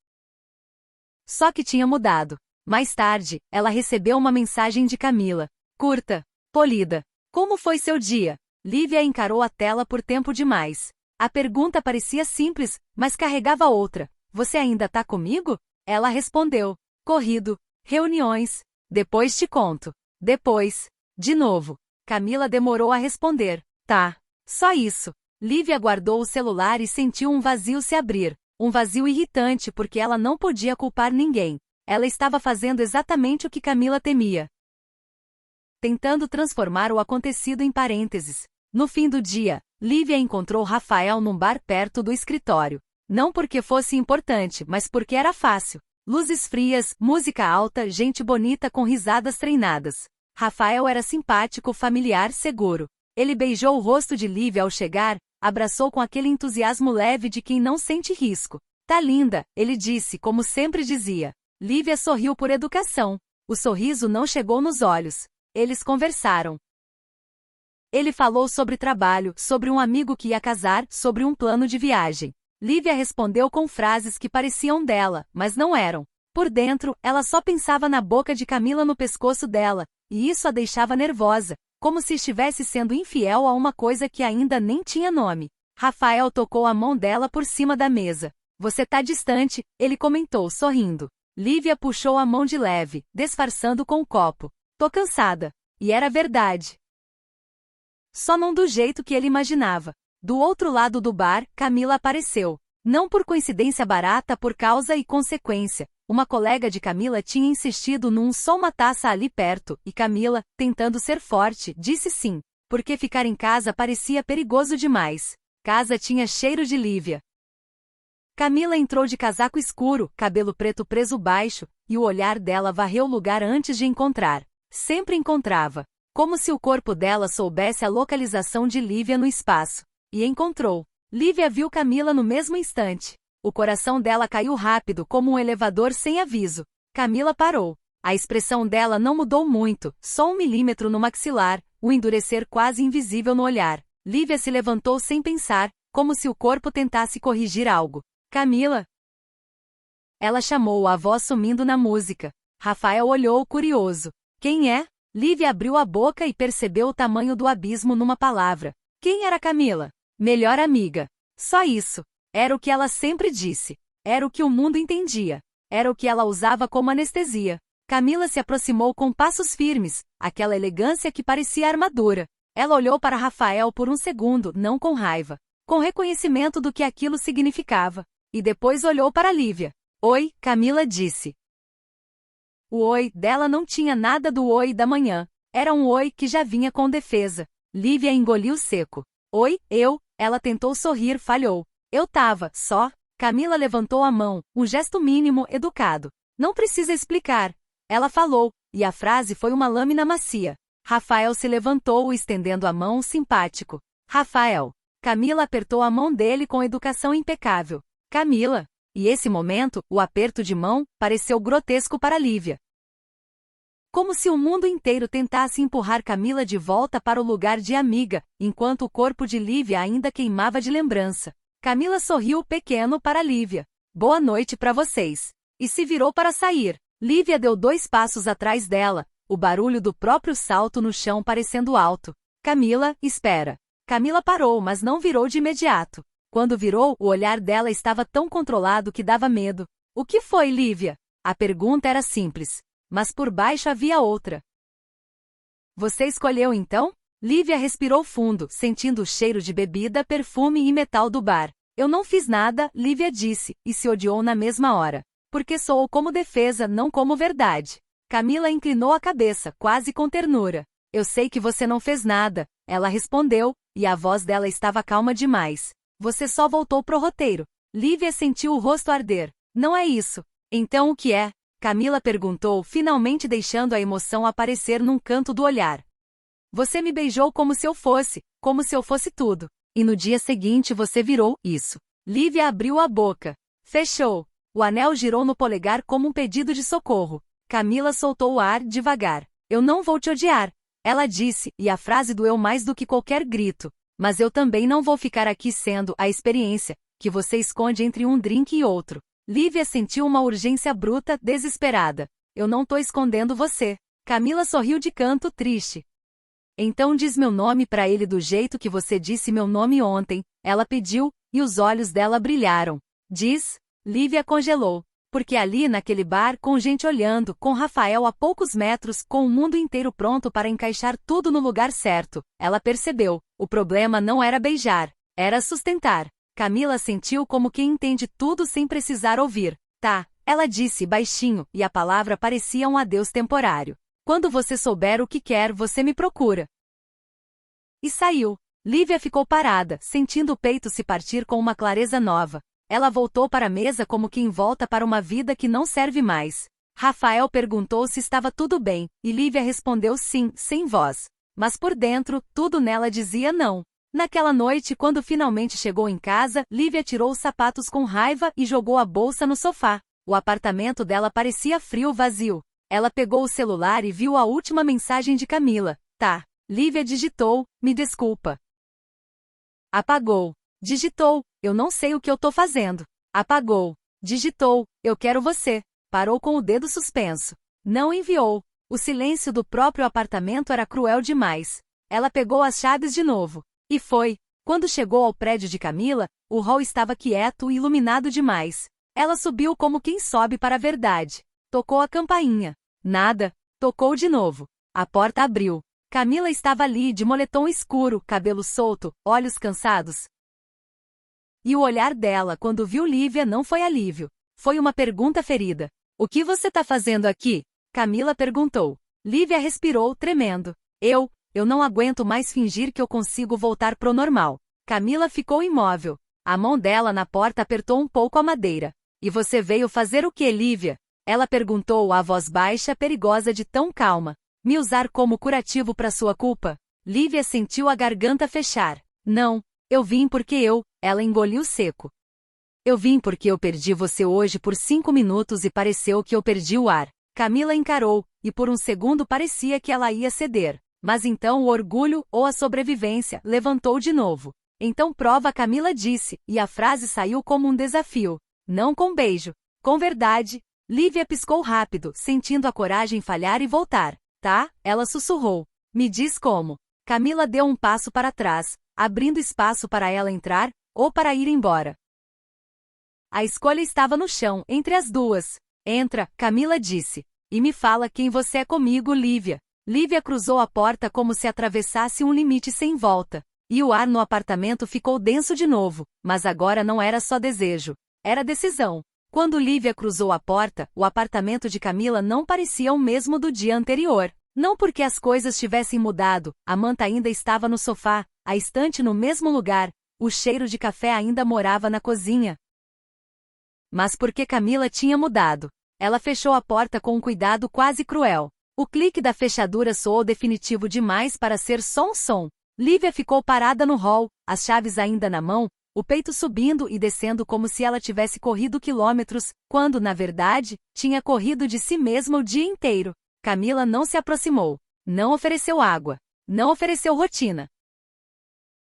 Só que tinha mudado. Mais tarde, ela recebeu uma mensagem de Camila. Curta. Polida. Como foi seu dia? Lívia encarou a tela por tempo demais. A pergunta parecia simples, mas carregava outra. Você ainda tá comigo? Ela respondeu. Corrido. Reuniões. Depois te conto. Depois. De novo. Camila demorou a responder. Tá. Só isso. Lívia guardou o celular e sentiu um vazio se abrir. Um vazio irritante porque ela não podia culpar ninguém. Ela estava fazendo exatamente o que Camila temia. Tentando transformar o acontecido em parênteses. No fim do dia, Lívia encontrou Rafael num bar perto do escritório. Não porque fosse importante, mas porque era fácil. Luzes frias, música alta, gente bonita com risadas treinadas. Rafael era simpático, familiar, seguro. Ele beijou o rosto de Lívia ao chegar, abraçou com aquele entusiasmo leve de quem não sente risco. Tá linda, ele disse, como sempre dizia. Lívia sorriu por educação. O sorriso não chegou nos olhos. Eles conversaram. Ele falou sobre trabalho, sobre um amigo que ia casar, sobre um plano de viagem. Lívia respondeu com frases que pareciam dela, mas não eram. Por dentro, ela só pensava na boca de Camila no pescoço dela, e isso a deixava nervosa, como se estivesse sendo infiel a uma coisa que ainda nem tinha nome. Rafael tocou a mão dela por cima da mesa. Você tá distante, ele comentou, sorrindo. Lívia puxou a mão de leve, disfarçando com o copo. Tô cansada. E era verdade. Só não do jeito que ele imaginava. Do outro lado do bar, Camila apareceu. Não por coincidência barata, por causa e consequência. Uma colega de Camila tinha insistido num só uma taça ali perto, e Camila, tentando ser forte, disse sim. Porque ficar em casa parecia perigoso demais. Casa tinha cheiro de Lívia. Camila entrou de casaco escuro, cabelo preto preso baixo, e o olhar dela varreu o lugar antes de encontrar. Sempre encontrava. Como se o corpo dela soubesse a localização de Lívia no espaço. E encontrou. Lívia viu Camila no mesmo instante. O coração dela caiu rápido como um elevador sem aviso. Camila parou. A expressão dela não mudou muito, só 1 milímetro no maxilar, o endurecer quase invisível no olhar. Lívia se levantou sem pensar, como se o corpo tentasse corrigir algo. Camila? Ela chamou, a voz sumindo na música. Rafael olhou curioso. Quem é? Lívia abriu a boca e percebeu o tamanho do abismo numa palavra. Quem era Camila? Melhor amiga. Só isso. Era o que ela sempre disse. Era o que o mundo entendia. Era o que ela usava como anestesia. Camila se aproximou com passos firmes, aquela elegância que parecia armadura. Ela olhou para Rafael por um segundo, não com raiva, com reconhecimento do que aquilo significava. E depois olhou para Lívia. Oi, Camila disse. O oi dela não tinha nada do oi da manhã. Era um oi que já vinha com defesa. Lívia engoliu seco. Oi, ela tentou sorrir, falhou. Eu tava, só. Camila levantou a mão, um gesto mínimo, educado. Não precisa explicar. Ela falou, e a frase foi uma lâmina macia. Rafael se levantou, estendendo a mão, simpático. Rafael. Camila apertou a mão dele com educação impecável. Camila. E esse momento, o aperto de mão, pareceu grotesco para Lívia. Como se o mundo inteiro tentasse empurrar Camila de volta para o lugar de amiga, enquanto o corpo de Lívia ainda queimava de lembrança. Camila sorriu pequeno para Lívia. Boa noite para vocês. E se virou para sair. Lívia deu 2 passos atrás dela, o barulho do próprio salto no chão parecendo alto. Camila, espera. Camila parou, mas não virou de imediato. Quando virou, o olhar dela estava tão controlado que dava medo. O que foi, Lívia? A pergunta era simples. Mas por baixo havia outra. Você escolheu então? Lívia respirou fundo, sentindo o cheiro de bebida, perfume e metal do bar. Eu não fiz nada, Lívia disse, e se odiou na mesma hora. Porque soou como defesa, não como verdade. Camila inclinou a cabeça, quase com ternura. Eu sei que você não fez nada, ela respondeu, e a voz dela estava calma demais. Você só voltou pro roteiro. Lívia sentiu o rosto arder. Não é isso. Então o que é? Camila perguntou, finalmente deixando a emoção aparecer num canto do olhar. Você me beijou como se eu fosse tudo. E no dia seguinte você virou isso. Lívia abriu a boca. Fechou. O anel girou no polegar como um pedido de socorro. Camila soltou o ar devagar. Eu não vou te odiar. Ela disse, e a frase doeu mais do que qualquer grito. Mas eu também não vou ficar aqui sendo a experiência que você esconde entre um drink e outro. Lívia sentiu uma urgência bruta, desesperada. Eu não tô escondendo você. Camila sorriu de canto, triste. Então diz meu nome pra ele do jeito que você disse meu nome ontem, ela pediu, e os olhos dela brilharam. Diz. Lívia congelou. Porque ali naquele bar, com gente olhando, com Rafael a poucos metros, com o mundo inteiro pronto para encaixar tudo no lugar certo, ela percebeu, o problema não era beijar, era sustentar. Camila sentiu como quem entende tudo sem precisar ouvir. Tá, ela disse baixinho, e a palavra parecia um adeus temporário. Quando você souber o que quer, você me procura. E saiu. Lívia ficou parada, sentindo o peito se partir com uma clareza nova. Ela voltou para a mesa como quem volta para uma vida que não serve mais. Rafael perguntou se estava tudo bem, e Lívia respondeu sim, sem voz. Mas por dentro, tudo nela dizia não. Naquela noite, quando finalmente chegou em casa, Lívia tirou os sapatos com raiva e jogou a bolsa no sofá. O apartamento dela parecia frio, vazio. Ela pegou o celular e viu a última mensagem de Camila. Tá. Lívia digitou, me desculpa. Apagou. Digitou, eu não sei o que eu tô fazendo. Apagou. Digitou, eu quero você. Parou com o dedo suspenso. Não enviou. O silêncio do próprio apartamento era cruel demais. Ela pegou as chaves de novo. E foi. Quando chegou ao prédio de Camila, o hall estava quieto e iluminado demais. Ela subiu como quem sobe para a verdade. Tocou a campainha. Nada. Tocou de novo. A porta abriu. Camila estava ali de moletom escuro, cabelo solto, olhos cansados. E o olhar dela quando viu Lívia não foi alívio. Foi uma pergunta ferida. O que você tá fazendo aqui? Camila perguntou. Lívia respirou, tremendo. Eu não aguento mais fingir que eu consigo voltar pro normal. Camila ficou imóvel. A mão dela na porta apertou um pouco a madeira. E você veio fazer o que, Lívia? Ela perguntou a voz baixa, perigosa de tão calma. Me usar como curativo para sua culpa? Lívia sentiu a garganta fechar. Não, eu vim porque ela engoliu seco. Eu vim porque eu perdi você hoje por 5 minutos e pareceu que eu perdi o ar. Camila encarou, e por um segundo parecia que ela ia ceder. Mas então o orgulho, ou a sobrevivência, levantou de novo. Então prova, Camila disse, e a frase saiu como um desafio. Não com beijo. Com verdade. Lívia piscou rápido, sentindo a coragem falhar e voltar. Tá? Ela sussurrou. Me diz como. Camila deu um passo para trás, abrindo espaço para ela entrar, ou para ir embora. A escolha estava no chão, entre as duas. Entra, Camila disse. E me fala quem você é comigo, Lívia. Lívia cruzou a porta como se atravessasse um limite sem volta. E o ar no apartamento ficou denso de novo, mas agora não era só desejo. Era decisão. Quando Lívia cruzou a porta, o apartamento de Camila não parecia o mesmo do dia anterior. Não porque as coisas tivessem mudado, a manta ainda estava no sofá, a estante no mesmo lugar, o cheiro de café ainda morava na cozinha. Mas porque Camila tinha mudado. Ela fechou a porta com um cuidado quase cruel. O clique da fechadura soou definitivo demais para ser só um som. Lívia ficou parada no hall, as chaves ainda na mão, o peito subindo e descendo como se ela tivesse corrido quilômetros, quando, na verdade, tinha corrido de si mesma o dia inteiro. Camila não se aproximou. Não ofereceu água. Não ofereceu rotina.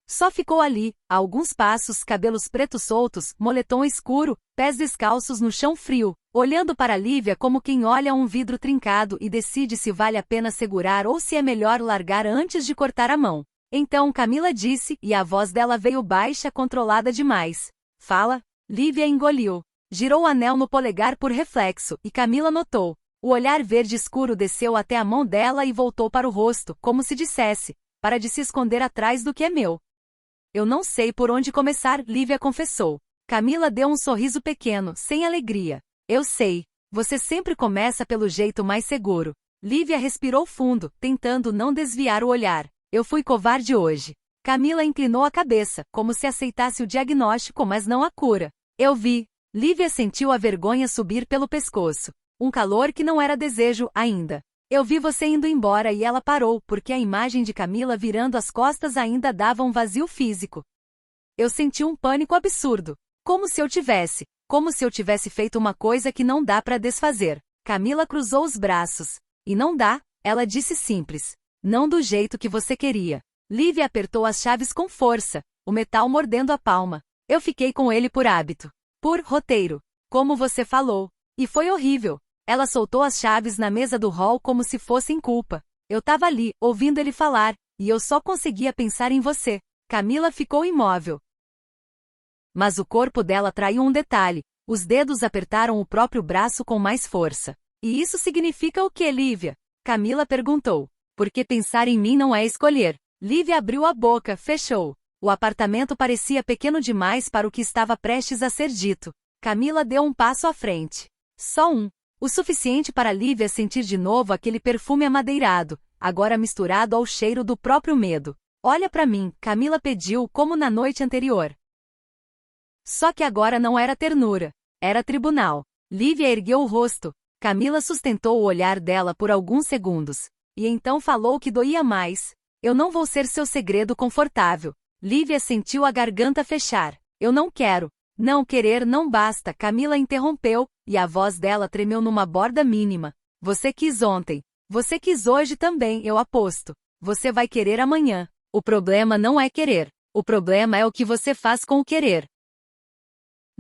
Só ficou ali, a alguns passos, cabelos pretos soltos, moletom escuro, pés descalços no chão frio, olhando para Lívia como quem olha um vidro trincado e decide se vale a pena segurar ou se é melhor largar antes de cortar a mão. Então Camila disse, e a voz dela veio baixa, controlada demais. Fala. Lívia engoliu. Girou o anel no polegar por reflexo, e Camila notou. O olhar verde escuro desceu até a mão dela e voltou para o rosto, como se dissesse, para de se esconder atrás do que é meu. Eu não sei por onde começar, Lívia confessou. Camila deu um sorriso pequeno, sem alegria. Eu sei. Você sempre começa pelo jeito mais seguro. Lívia respirou fundo, tentando não desviar o olhar. Eu fui covarde hoje. Camila inclinou a cabeça, como se aceitasse o diagnóstico, mas não a cura. Eu vi. Lívia sentiu a vergonha subir pelo pescoço. Um calor que não era desejo ainda. Eu vi você indo embora e ela parou, porque a imagem de Camila virando as costas ainda dava um vazio físico. Eu senti um pânico absurdo. Como se eu tivesse feito uma coisa que não dá pra desfazer. Camila cruzou os braços. E não dá, ela disse simples. Não do jeito que você queria. Lívia apertou as chaves com força, o metal mordendo a palma. Eu fiquei com ele por hábito. Por roteiro. Como você falou. E foi horrível. Ela soltou as chaves na mesa do hall como se fossem culpa. Eu tava ali, ouvindo ele falar, e eu só conseguia pensar em você. Camila ficou imóvel. Mas o corpo dela traiu um detalhe. Os dedos apertaram o próprio braço com mais força. E isso significa o que, Lívia? Camila perguntou. Porque pensar em mim não é escolher. Lívia abriu a boca, fechou. O apartamento parecia pequeno demais para o que estava prestes a ser dito. Camila deu um passo à frente. Só um. O suficiente para Lívia sentir de novo aquele perfume amadeirado, agora misturado ao cheiro do próprio medo. Olha pra mim, Camila pediu, como na noite anterior. Só que agora não era ternura. Era tribunal. Lívia ergueu o rosto. Camila sustentou o olhar dela por alguns segundos. E então falou que doía mais. Eu não vou ser seu segredo confortável. Lívia sentiu a garganta fechar. Eu não quero. Não querer não basta, Camila interrompeu, e a voz dela tremeu numa borda mínima. Você quis ontem. Você quis hoje também, eu aposto. Você vai querer amanhã. O problema não é querer. O problema é o que você faz com o querer.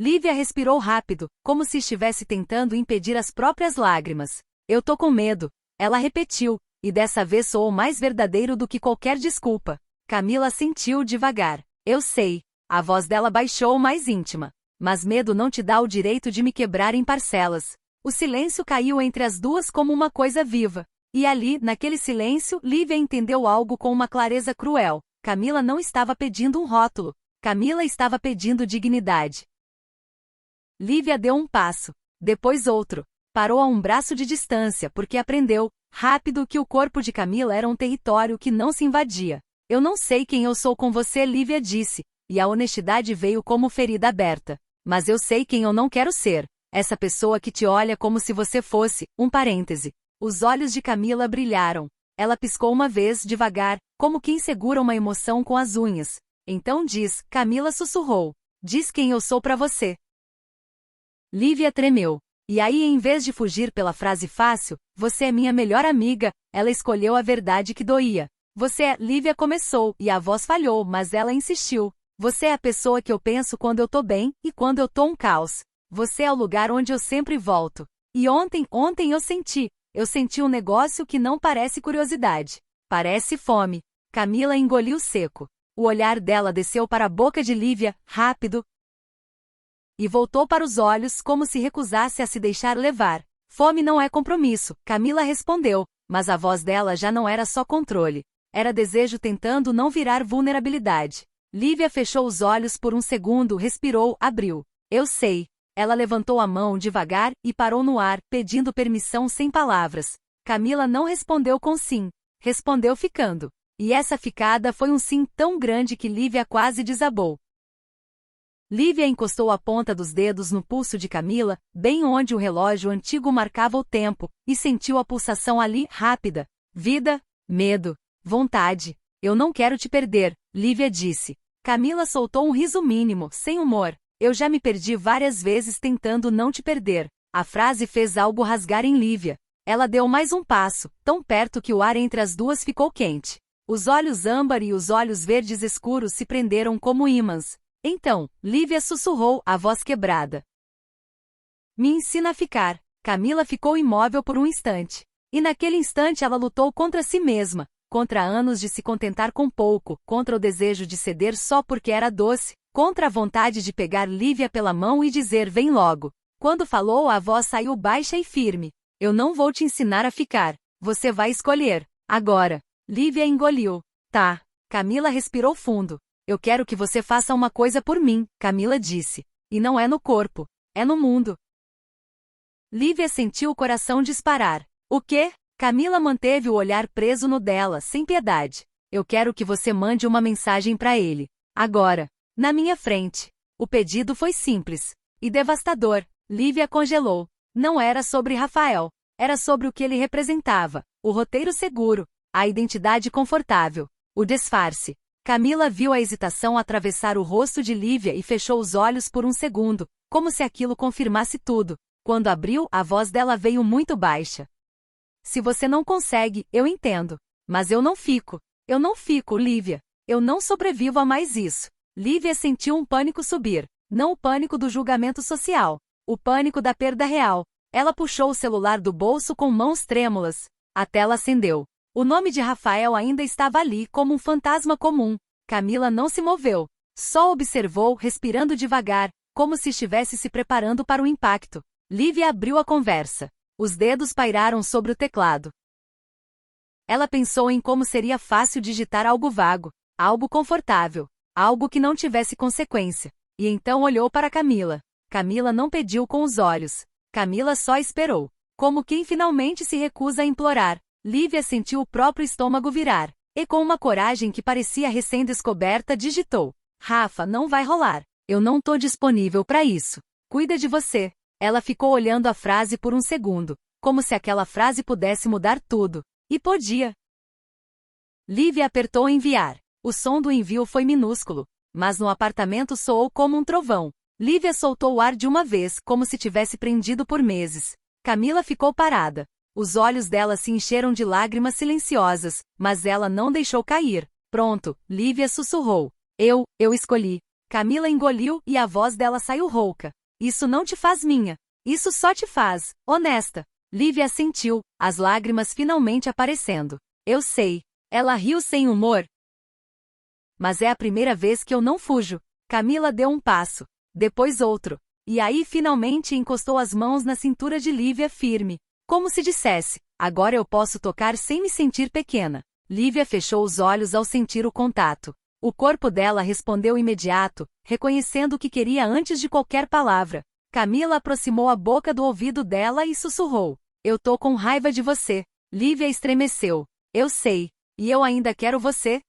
Lívia respirou rápido, como se estivesse tentando impedir as próprias lágrimas. Eu tô com medo. Ela repetiu, e dessa vez soou mais verdadeiro do que qualquer desculpa. Camila sentiu devagar. Eu sei. A voz dela baixou mais íntima. Mas medo não te dá o direito de me quebrar em parcelas. O silêncio caiu entre as duas como uma coisa viva. E ali, naquele silêncio, Lívia entendeu algo com uma clareza cruel. Camila não estava pedindo um rótulo. Camila estava pedindo dignidade. Lívia deu um passo. Depois outro. Parou a um braço de distância porque aprendeu, rápido, que o corpo de Camila era um território que não se invadia. Eu não sei quem eu sou com você, Lívia disse. E a honestidade veio como ferida aberta. Mas eu sei quem eu não quero ser. Essa pessoa que te olha como se você fosse, um parêntese. Os olhos de Camila brilharam. Ela piscou uma vez, devagar, como quem segura uma emoção com as unhas. Então diz, Camila sussurrou. Diz quem eu sou pra você. Lívia tremeu. E aí, em vez de fugir pela frase fácil, você é minha melhor amiga, ela escolheu a verdade que doía. Você é, Lívia começou, e a voz falhou, mas ela insistiu. Você é a pessoa que eu penso quando eu tô bem, e quando eu tô um caos. Você é o lugar onde eu sempre volto. E ontem eu senti um negócio que não parece curiosidade. Parece fome. Camila engoliu seco. O olhar dela desceu para a boca de Lívia, rápido, e voltou para os olhos como se recusasse a se deixar levar. Fome não é compromisso, Camila respondeu, mas a voz dela já não era só controle. Era desejo tentando não virar vulnerabilidade. Lívia fechou os olhos por um segundo, respirou, abriu. Eu sei. Ela levantou a mão devagar e parou no ar, pedindo permissão sem palavras. Camila não respondeu com sim. Respondeu ficando. E essa ficada foi um sim tão grande que Lívia quase desabou. Lívia encostou a ponta dos dedos no pulso de Camila, bem onde o relógio antigo marcava o tempo, e sentiu a pulsação ali, rápida. Vida, medo, vontade. Eu não quero te perder, Lívia disse. Camila soltou um riso mínimo, sem humor. Eu já me perdi várias vezes tentando não te perder. A frase fez algo rasgar em Lívia. Ela deu mais um passo, tão perto que o ar entre as duas ficou quente. Os olhos âmbar e os olhos verdes escuros se prenderam como ímãs. Então, Lívia sussurrou, a voz quebrada. Me ensina a ficar. Camila ficou imóvel por um instante. E naquele instante ela lutou contra si mesma, contra anos de se contentar com pouco, contra o desejo de ceder só porque era doce, contra a vontade de pegar Lívia pela mão e dizer vem logo. Quando falou, a voz saiu baixa e firme. Eu não vou te ensinar a ficar. Você vai escolher. Agora. Lívia engoliu. Tá. Camila respirou fundo. Eu quero que você faça uma coisa por mim, Camila disse. E não é no corpo. É no mundo. Lívia sentiu o coração disparar. O quê? Camila manteve o olhar preso no dela, sem piedade. Eu quero que você mande uma mensagem para ele. Agora. Na minha frente. O pedido foi simples. E devastador. Lívia congelou. Não era sobre Rafael. Era sobre o que ele representava. O roteiro seguro. A identidade confortável. O disfarce. Camila viu a hesitação atravessar o rosto de Lívia e fechou os olhos por um segundo, como se aquilo confirmasse tudo. Quando abriu, a voz dela veio muito baixa. Se você não consegue, eu entendo. Mas eu não fico. Eu não fico, Lívia. Eu não sobrevivo a mais isso. Lívia sentiu um pânico subir. Não o pânico do julgamento social. O pânico da perda real. Ela puxou o celular do bolso com mãos trêmulas. A tela acendeu. O nome de Rafael ainda estava ali como um fantasma comum. Camila não se moveu. Só observou, respirando devagar, como se estivesse se preparando para o impacto. Lívia abriu a conversa. Os dedos pairaram sobre o teclado. Ela pensou em como seria fácil digitar algo vago, algo confortável, algo que não tivesse consequência. E então olhou para Camila. Camila não pediu com os olhos. Camila só esperou. Como quem finalmente se recusa a implorar. Lívia sentiu o próprio estômago virar. E com uma coragem que parecia recém-descoberta digitou. Rafa, não vai rolar. Eu não tô disponível para isso. Cuida de você. Ela ficou olhando a frase por um segundo. Como se aquela frase pudesse mudar tudo. E podia. Lívia apertou enviar. O som do envio foi minúsculo. Mas no apartamento soou como um trovão. Lívia soltou o ar de uma vez, como se tivesse prendido por meses. Camila ficou parada. Os olhos dela se encheram de lágrimas silenciosas, mas ela não deixou cair. Pronto, Lívia sussurrou. Eu escolhi. Camila engoliu e a voz dela saiu rouca. Isso não te faz minha. Isso só te faz, honesta. Lívia assentiu, as lágrimas finalmente aparecendo. Eu sei. Ela riu sem humor. Mas é a primeira vez que eu não fujo. Camila deu um passo. Depois outro. E aí finalmente encostou as mãos na cintura de Lívia firme. Como se dissesse, agora eu posso tocar sem me sentir pequena. Lívia fechou os olhos ao sentir o contato. O corpo dela respondeu imediato, reconhecendo o que queria antes de qualquer palavra. Camila aproximou a boca do ouvido dela e sussurrou. Eu tô com raiva de você. Lívia estremeceu. Eu sei. E eu ainda quero você.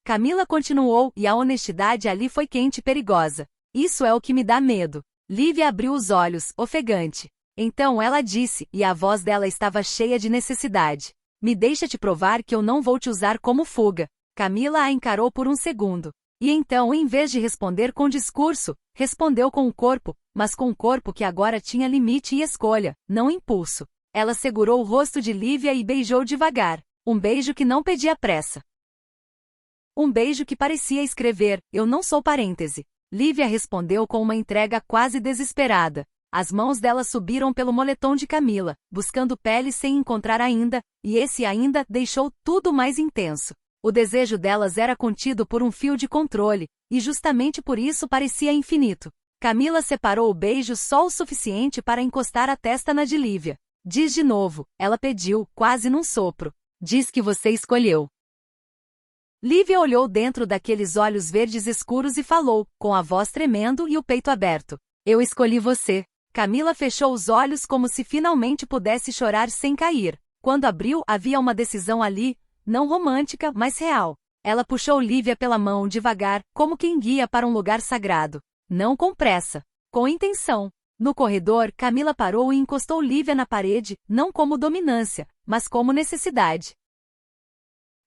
Camila continuou e a honestidade ali foi quente e perigosa. Isso é o que me dá medo. Lívia abriu os olhos, ofegante. Então ela disse, e a voz dela estava cheia de necessidade. Me deixa te provar que eu não vou te usar como fuga. Camila a encarou por um segundo. E então, em vez de responder com discurso, respondeu com o corpo, mas com um corpo que agora tinha limite e escolha, não impulso. Ela segurou o rosto de Lívia e beijou devagar. Um beijo que não pedia pressa. Um beijo que parecia escrever, eu não sou parêntese. Lívia respondeu com uma entrega quase desesperada. As mãos dela subiram pelo moletom de Camila, buscando pele sem encontrar ainda, e esse ainda deixou tudo mais intenso. O desejo delas era contido por um fio de controle, e justamente por isso parecia infinito. Camila separou o beijo só o suficiente para encostar a testa na de Lívia. Diz de novo, ela pediu, quase num sopro. Diz que você escolheu. Lívia olhou dentro daqueles olhos verdes escuros e falou, com a voz tremendo e o peito aberto. Eu escolhi você. Camila fechou os olhos como se finalmente pudesse chorar sem cair. Quando abriu, havia uma decisão ali, não romântica, mas real. Ela puxou Lívia pela mão devagar, como quem guia para um lugar sagrado. Não com pressa. Com intenção. No corredor, Camila parou e encostou Lívia na parede, não como dominância, mas como necessidade.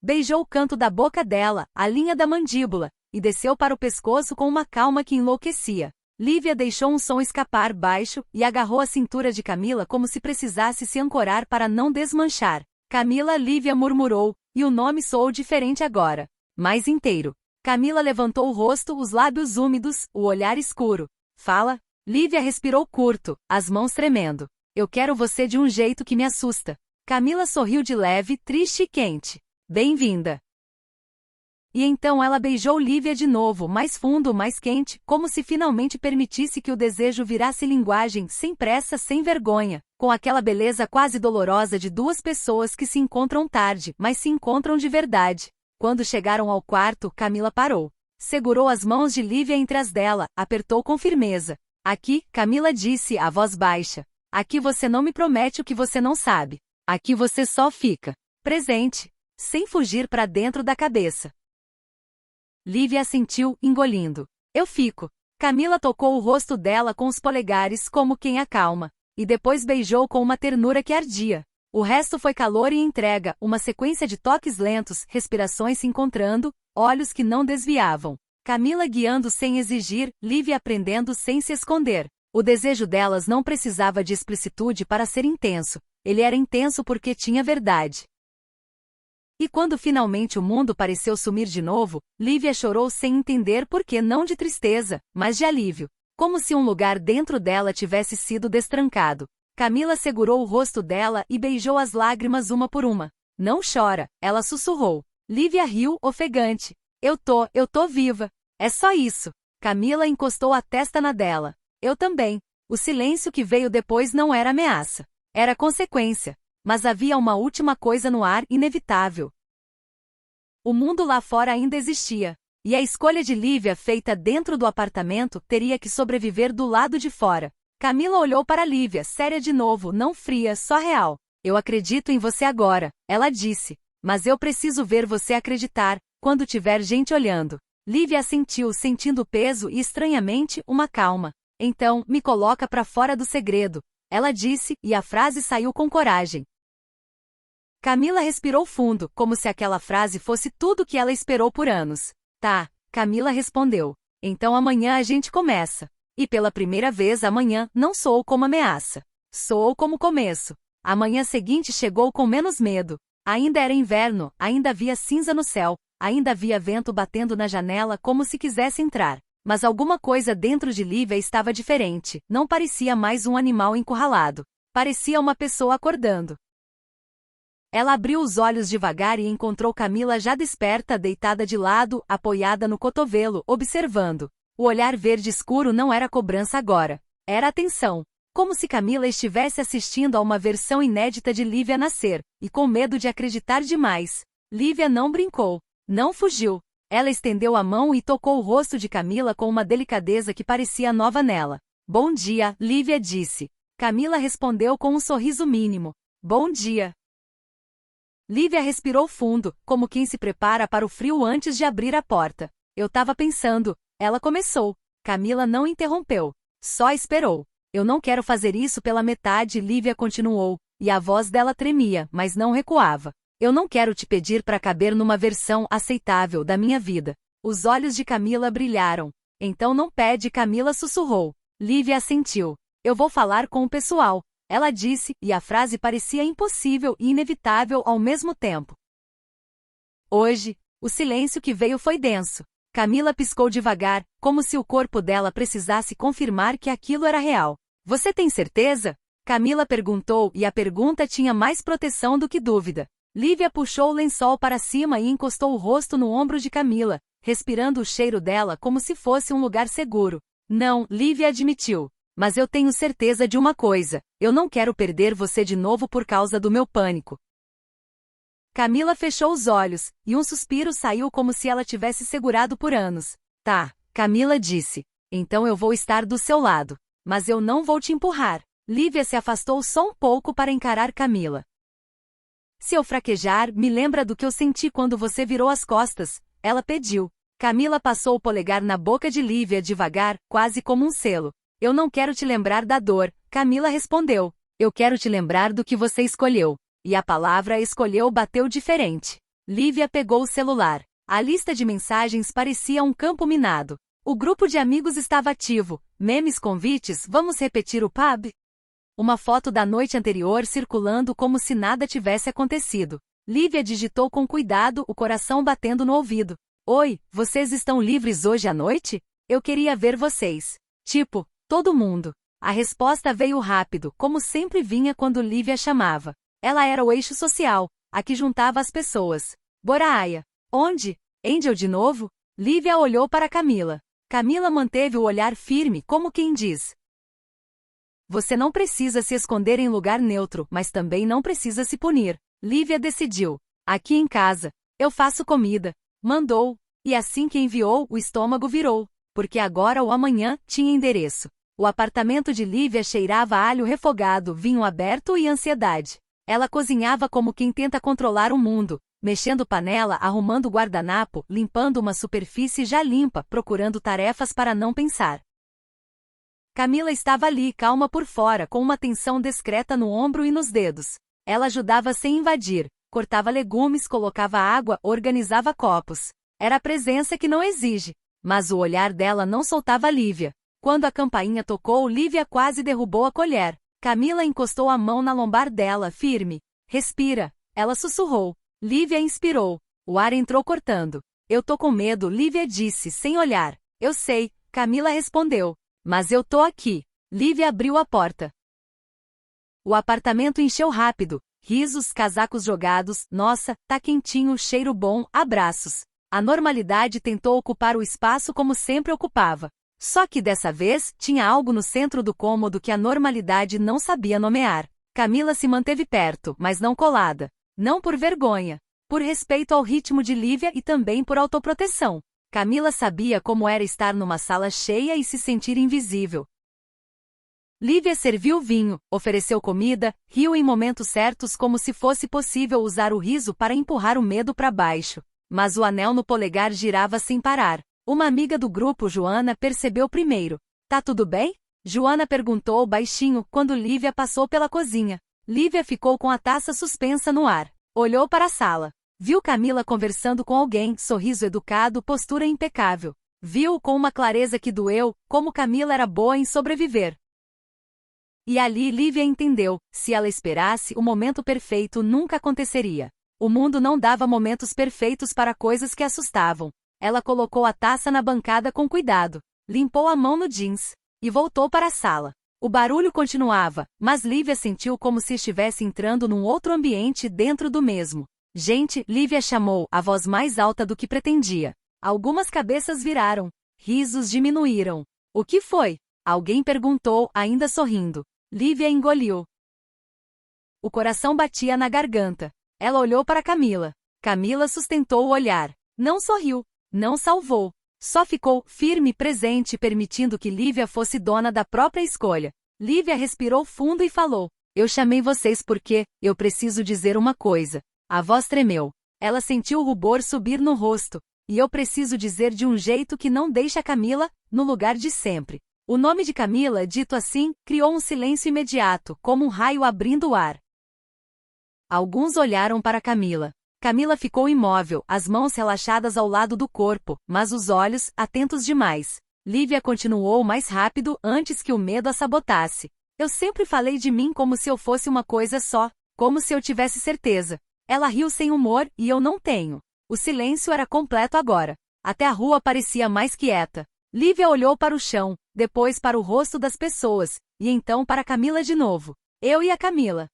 Beijou o canto da boca dela, a linha da mandíbula, e desceu para o pescoço com uma calma que enlouquecia. Lívia deixou um som escapar baixo e agarrou a cintura de Camila como se precisasse se ancorar para não desmanchar. Camila, Lívia murmurou, e o nome soou diferente agora. Mais inteiro. Camila levantou o rosto, os lábios úmidos, o olhar escuro. Fala. Lívia respirou curto, as mãos tremendo. Eu quero você de um jeito que me assusta. Camila sorriu de leve, triste e quente. Bem-vinda. E então ela beijou Lívia de novo, mais fundo, mais quente, como se finalmente permitisse que o desejo virasse linguagem, sem pressa, sem vergonha, com aquela beleza quase dolorosa de duas pessoas que se encontram tarde, mas se encontram de verdade. Quando chegaram ao quarto, Camila parou. Segurou as mãos de Lívia entre as dela, apertou com firmeza. Aqui, Camila disse, a voz baixa. Aqui você não me promete o que você não sabe. Aqui você só fica presente, sem fugir para dentro da cabeça. Lívia assentiu, engolindo. Eu fico. Camila tocou o rosto dela com os polegares como quem acalma, e depois beijou com uma ternura que ardia. O resto foi calor e entrega, uma sequência de toques lentos, respirações se encontrando, olhos que não desviavam. Camila guiando sem exigir, Lívia aprendendo sem se esconder. O desejo delas não precisava de explicitude para ser intenso, ele era intenso porque tinha verdade. E quando finalmente o mundo pareceu sumir de novo, Lívia chorou sem entender por que, não de tristeza, mas de alívio. Como se um lugar dentro dela tivesse sido destrancado. Camila segurou o rosto dela e beijou as lágrimas uma por uma. Não chora, ela sussurrou. Lívia riu, ofegante. Eu tô viva. É só isso. Camila encostou a testa na dela. Eu também. O silêncio que veio depois não era ameaça. Era consequência. Mas havia uma última coisa no ar, inevitável. O mundo lá fora ainda existia. E a escolha de Lívia feita dentro do apartamento teria que sobreviver do lado de fora. Camila olhou para Lívia, séria de novo, não fria, só real. Eu acredito em você agora, ela disse. Mas eu preciso ver você acreditar, quando tiver gente olhando. Lívia assentiu, sentindo peso e estranhamente uma calma. Então, me coloca para fora do segredo. Ela disse, e a frase saiu com coragem. Camila respirou fundo, como se aquela frase fosse tudo que ela esperou por anos. Tá, Camila respondeu. Então amanhã a gente começa. E pela primeira vez amanhã não soou como ameaça. Soou como começo. A manhã seguinte chegou com menos medo. Ainda era inverno, ainda havia cinza no céu, ainda havia vento batendo na janela como se quisesse entrar. Mas alguma coisa dentro de Lívia estava diferente, não parecia mais um animal encurralado. Parecia uma pessoa acordando. Ela abriu os olhos devagar e encontrou Camila já desperta, deitada de lado, apoiada no cotovelo, observando. O olhar verde escuro não era cobrança agora. Era atenção. Como se Camila estivesse assistindo a uma versão inédita de Lívia nascer, e com medo de acreditar demais. Lívia não brincou. Não fugiu. Ela estendeu a mão e tocou o rosto de Camila com uma delicadeza que parecia nova nela. Bom dia, Lívia disse. Camila respondeu com um sorriso mínimo. Bom dia. Lívia respirou fundo, como quem se prepara para o frio antes de abrir a porta. Eu tava pensando. Ela começou. Camila não interrompeu. Só esperou. Eu não quero fazer isso pela metade, Lívia continuou, e a voz dela tremia, mas não recuava. Eu não quero te pedir para caber numa versão aceitável da minha vida. Os olhos de Camila brilharam. Então não pede, Camila sussurrou. Lívia assentiu. Eu vou falar com o pessoal. Ela disse, e a frase parecia impossível e inevitável ao mesmo tempo. Hoje, o silêncio que veio foi denso. Camila piscou devagar, como se o corpo dela precisasse confirmar que aquilo era real. Você tem certeza? Camila perguntou e a pergunta tinha mais proteção do que dúvida. Lívia puxou o lençol para cima e encostou o rosto no ombro de Camila, respirando o cheiro dela como se fosse um lugar seguro. Não, Lívia admitiu. Mas eu tenho certeza de uma coisa, eu não quero perder você de novo por causa do meu pânico. Camila fechou os olhos, e um suspiro saiu como se ela tivesse segurado por anos. Tá, Camila disse. Então eu vou estar do seu lado. Mas eu não vou te empurrar. Lívia se afastou só um pouco para encarar Camila. Se eu fraquejar, me lembra do que eu senti quando você virou as costas, ela pediu. Camila passou o polegar na boca de Lívia devagar, quase como um selo. Eu não quero te lembrar da dor, Camila respondeu. Eu quero te lembrar do que você escolheu. E a palavra escolheu bateu diferente. Lívia pegou o celular. A lista de mensagens parecia um campo minado. O grupo de amigos estava ativo. Memes, convites, vamos repetir o pub? Uma foto da noite anterior circulando como se nada tivesse acontecido. Lívia digitou com cuidado, o coração batendo no ouvido. Oi, vocês estão livres hoje à noite? Eu queria ver vocês. Tipo, todo mundo. A resposta veio rápido, como sempre vinha quando Lívia chamava. Ela era o eixo social, a que juntava as pessoas. Boraia. Onde? Angel de novo? Lívia olhou para Camila. Camila manteve o olhar firme, como quem diz. Você não precisa se esconder em lugar neutro, mas também não precisa se punir. Lívia decidiu. Aqui em casa. Eu faço comida. Mandou. E assim que enviou, o estômago virou. Porque agora o amanhã tinha endereço. O apartamento de Lívia cheirava a alho refogado, vinho aberto e ansiedade. Ela cozinhava como quem tenta controlar o mundo, mexendo panela, arrumando guardanapo, limpando uma superfície já limpa, procurando tarefas para não pensar. Camila estava ali, calma por fora, com uma tensão discreta no ombro e nos dedos. Ela ajudava sem invadir, cortava legumes, colocava água, organizava copos. Era a presença que não exige. Mas o olhar dela não soltava Lívia. Quando a campainha tocou, Lívia quase derrubou a colher. Camila encostou a mão na lombar dela, firme. Respira. Ela sussurrou. Lívia inspirou. O ar entrou cortando. Eu tô com medo, Lívia disse, sem olhar. Eu sei, Camila respondeu. Mas eu tô aqui. Lívia abriu a porta. O apartamento encheu rápido. Risos, casacos jogados, nossa, tá quentinho, cheiro bom, abraços. A normalidade tentou ocupar o espaço como sempre ocupava. Só que dessa vez, tinha algo no centro do cômodo que a normalidade não sabia nomear. Camila se manteve perto, mas não colada. Não por vergonha. Por respeito ao ritmo de Lívia e também por autoproteção. Camila sabia como era estar numa sala cheia e se sentir invisível. Lívia serviu vinho, ofereceu comida, riu em momentos certos como se fosse possível usar o riso para empurrar o medo para baixo. Mas o anel no polegar girava sem parar. Uma amiga do grupo, Joana, percebeu primeiro. Tá tudo bem? Joana perguntou baixinho quando Lívia passou pela cozinha. Lívia ficou com a taça suspensa no ar. Olhou para a sala. Viu Camila conversando com alguém, sorriso educado, postura impecável. Viu com uma clareza que doeu, como Camila era boa em sobreviver. E ali Lívia entendeu, se ela esperasse, o momento perfeito nunca aconteceria. O mundo não dava momentos perfeitos para coisas que assustavam. Ela colocou a taça na bancada com cuidado, limpou a mão no jeans e voltou para a sala. O barulho continuava, mas Lívia sentiu como se estivesse entrando num outro ambiente dentro do mesmo. Gente, Lívia chamou, a voz mais alta do que pretendia. Algumas cabeças viraram. Risos diminuíram. O que foi? Alguém perguntou, ainda sorrindo. Lívia engoliu. O coração batia na garganta. Ela olhou para Camila. Camila sustentou o olhar. Não sorriu. Não salvou. Só ficou firme e presente, permitindo que Lívia fosse dona da própria escolha. Lívia respirou fundo e falou. Eu chamei vocês porque, eu preciso dizer uma coisa. A voz tremeu. Ela sentiu o rubor subir no rosto. E eu preciso dizer de um jeito que não deixa Camila, no lugar de sempre. O nome de Camila, dito assim, criou um silêncio imediato, como um raio abrindo o ar. Alguns olharam para Camila. Camila ficou imóvel, as mãos relaxadas ao lado do corpo, mas os olhos, atentos demais. Lívia continuou mais rápido, antes que o medo a sabotasse. Eu sempre falei de mim como se eu fosse uma coisa só, como se eu tivesse certeza. Ela riu sem humor, e eu não tenho. O silêncio era completo agora. Até a rua parecia mais quieta. Lívia olhou para o chão, depois para o rosto das pessoas, e então para Camila de novo. Eu e a Camila.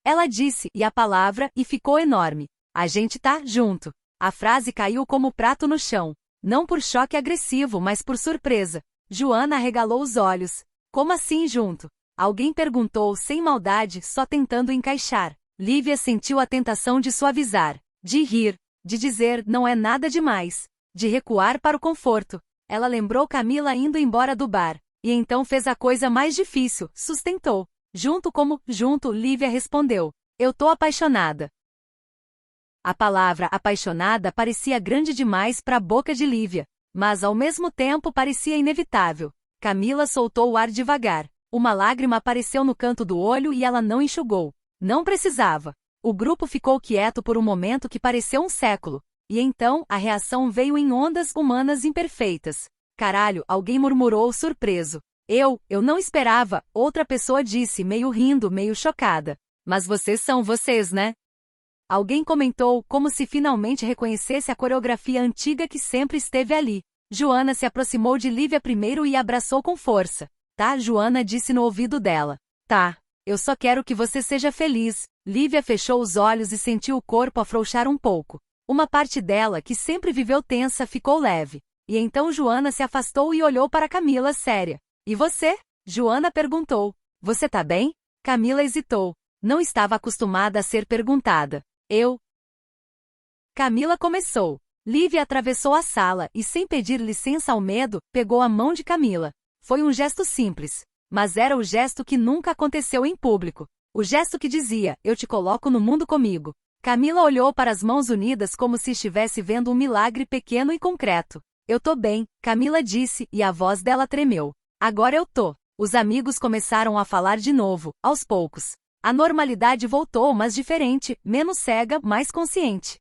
Ela disse, e a palavra, e ficou enorme. A gente tá junto. A frase caiu como prato no chão. Não por choque agressivo, mas por surpresa. Joana arregalou os olhos. Como assim junto? Alguém perguntou sem maldade, só tentando encaixar. Lívia sentiu a tentação de suavizar, de rir, de dizer não é nada demais, de recuar para o conforto. Ela lembrou Camila indo embora do bar, e então fez a coisa mais difícil, sustentou. Junto, Lívia respondeu. Eu tô apaixonada. A palavra apaixonada parecia grande demais para a boca de Lívia, mas ao mesmo tempo parecia inevitável. Camila soltou o ar devagar. Uma lágrima apareceu no canto do olho e ela não enxugou. Não precisava. O grupo ficou quieto por um momento que pareceu um século. E então, a reação veio em ondas humanas imperfeitas. Caralho, alguém murmurou surpreso. Eu não esperava, outra pessoa disse, meio rindo, meio chocada. Mas vocês são vocês, né? Alguém comentou, como se finalmente reconhecesse a coreografia antiga que sempre esteve ali. Joana se aproximou de Lívia primeiro e abraçou com força. Tá, Joana disse no ouvido dela. Tá. Eu só quero que você seja feliz. Lívia fechou os olhos e sentiu o corpo afrouxar um pouco. Uma parte dela, que sempre viveu tensa, ficou leve. E então Joana se afastou e olhou para Camila séria. E você? Joana perguntou. Você tá bem? Camila hesitou. Não estava acostumada a ser perguntada. Camila começou. Lívia atravessou a sala e, sem pedir licença ao medo, pegou a mão de Camila. Foi um gesto simples, mas era o gesto que nunca aconteceu em público. O gesto que dizia, eu te coloco no mundo comigo. Camila olhou para as mãos unidas como se estivesse vendo um milagre pequeno e concreto. Eu tô bem, Camila disse, e a voz dela tremeu. Agora eu tô. Os amigos começaram a falar de novo, aos poucos. A normalidade voltou, mas diferente, menos cega, mais consciente.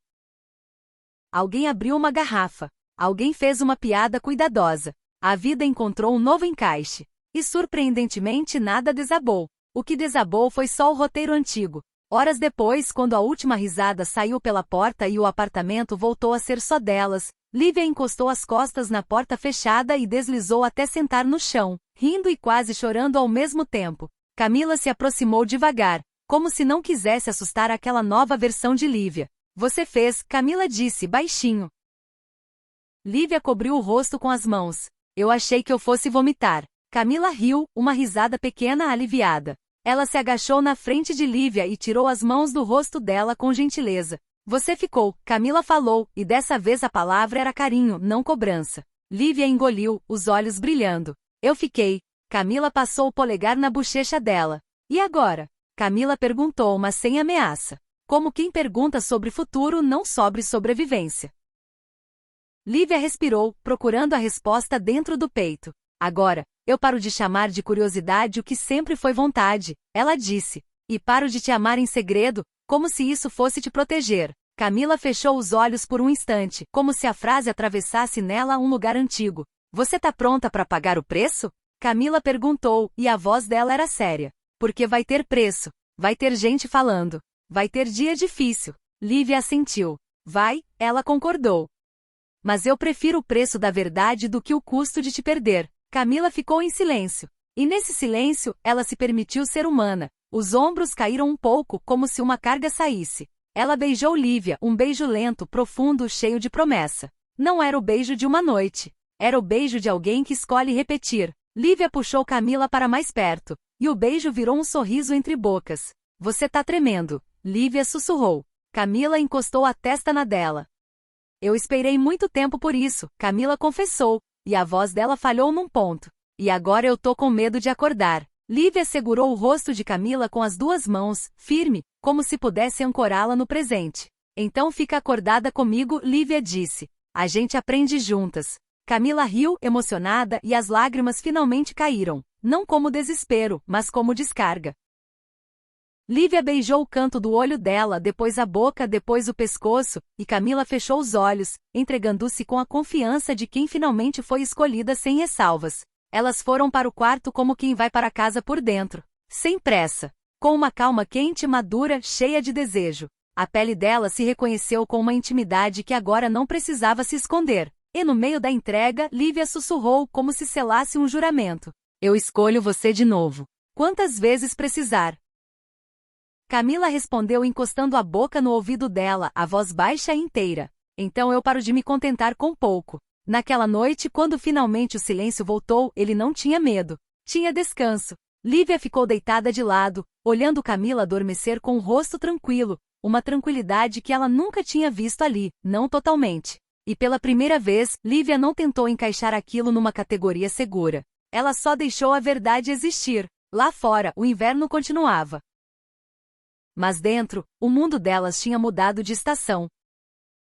Alguém abriu uma garrafa. Alguém fez uma piada cuidadosa. A vida encontrou um novo encaixe. E surpreendentemente nada desabou. O que desabou foi só o roteiro antigo. Horas depois, quando a última risada saiu pela porta e o apartamento voltou a ser só delas, Lívia encostou as costas na porta fechada e deslizou até sentar no chão, rindo e quase chorando ao mesmo tempo. Camila se aproximou devagar, como se não quisesse assustar aquela nova versão de Lívia. Você fez, Camila disse baixinho. Lívia cobriu o rosto com as mãos. Eu achei que eu fosse vomitar. Camila riu, uma risada pequena aliviada. Ela se agachou na frente de Lívia e tirou as mãos do rosto dela com gentileza. Você ficou, Camila falou, e dessa vez a palavra era carinho, não cobrança. Lívia engoliu, os olhos brilhando. Eu fiquei. Camila passou o polegar na bochecha dela. E agora? Camila perguntou, mas sem ameaça. Como quem pergunta sobre futuro, não sobre sobrevivência. Lívia respirou, procurando a resposta dentro do peito. Agora, eu paro de chamar de curiosidade o que sempre foi vontade, ela disse. E paro de te amar em segredo, como se isso fosse te proteger. Camila fechou os olhos por um instante, como se a frase atravessasse nela um lugar antigo. Você tá pronta para pagar o preço? Camila perguntou, e a voz dela era séria. Porque vai ter preço. Vai ter gente falando. Vai ter dia difícil. Lívia assentiu. Vai, ela concordou. Mas eu prefiro o preço da verdade do que o custo de te perder. Camila ficou em silêncio. E nesse silêncio, ela se permitiu ser humana. Os ombros caíram um pouco, como se uma carga saísse. Ela beijou Lívia, um beijo lento, profundo, cheio de promessa. Não era o beijo de uma noite. Era o beijo de alguém que escolhe repetir. Lívia puxou Camila para mais perto. E o beijo virou um sorriso entre bocas. Você tá tremendo. Lívia sussurrou. Camila encostou a testa na dela. Eu esperei muito tempo por isso, Camila confessou. E a voz dela falhou num ponto. E agora eu tô com medo de acordar. Lívia segurou o rosto de Camila com as duas mãos, firme, como se pudesse ancorá-la no presente. Então fica acordada comigo, Lívia disse. A gente aprende juntas. Camila riu, emocionada, e as lágrimas finalmente caíram. Não como desespero, mas como descarga. Lívia beijou o canto do olho dela, depois a boca, depois o pescoço, e Camila fechou os olhos, entregando-se com a confiança de quem finalmente foi escolhida sem ressalvas. Elas foram para o quarto como quem vai para casa por dentro, sem pressa, com uma calma quente, madura, cheia de desejo. A pele dela se reconheceu com uma intimidade que agora não precisava se esconder. E no meio da entrega, Lívia sussurrou como se selasse um juramento. Eu escolho você de novo. Quantas vezes precisar. Camila respondeu encostando a boca no ouvido dela, a voz baixa e inteira. Então eu paro de me contentar com pouco. Naquela noite, quando finalmente o silêncio voltou, ele não tinha medo. Tinha descanso. Lívia ficou deitada de lado, olhando Camila adormecer com o rosto tranquilo, uma tranquilidade que ela nunca tinha visto ali, não totalmente. E pela primeira vez, Lívia não tentou encaixar aquilo numa categoria segura. Ela só deixou a verdade existir. Lá fora, o inverno continuava. Mas dentro, o mundo delas tinha mudado de estação.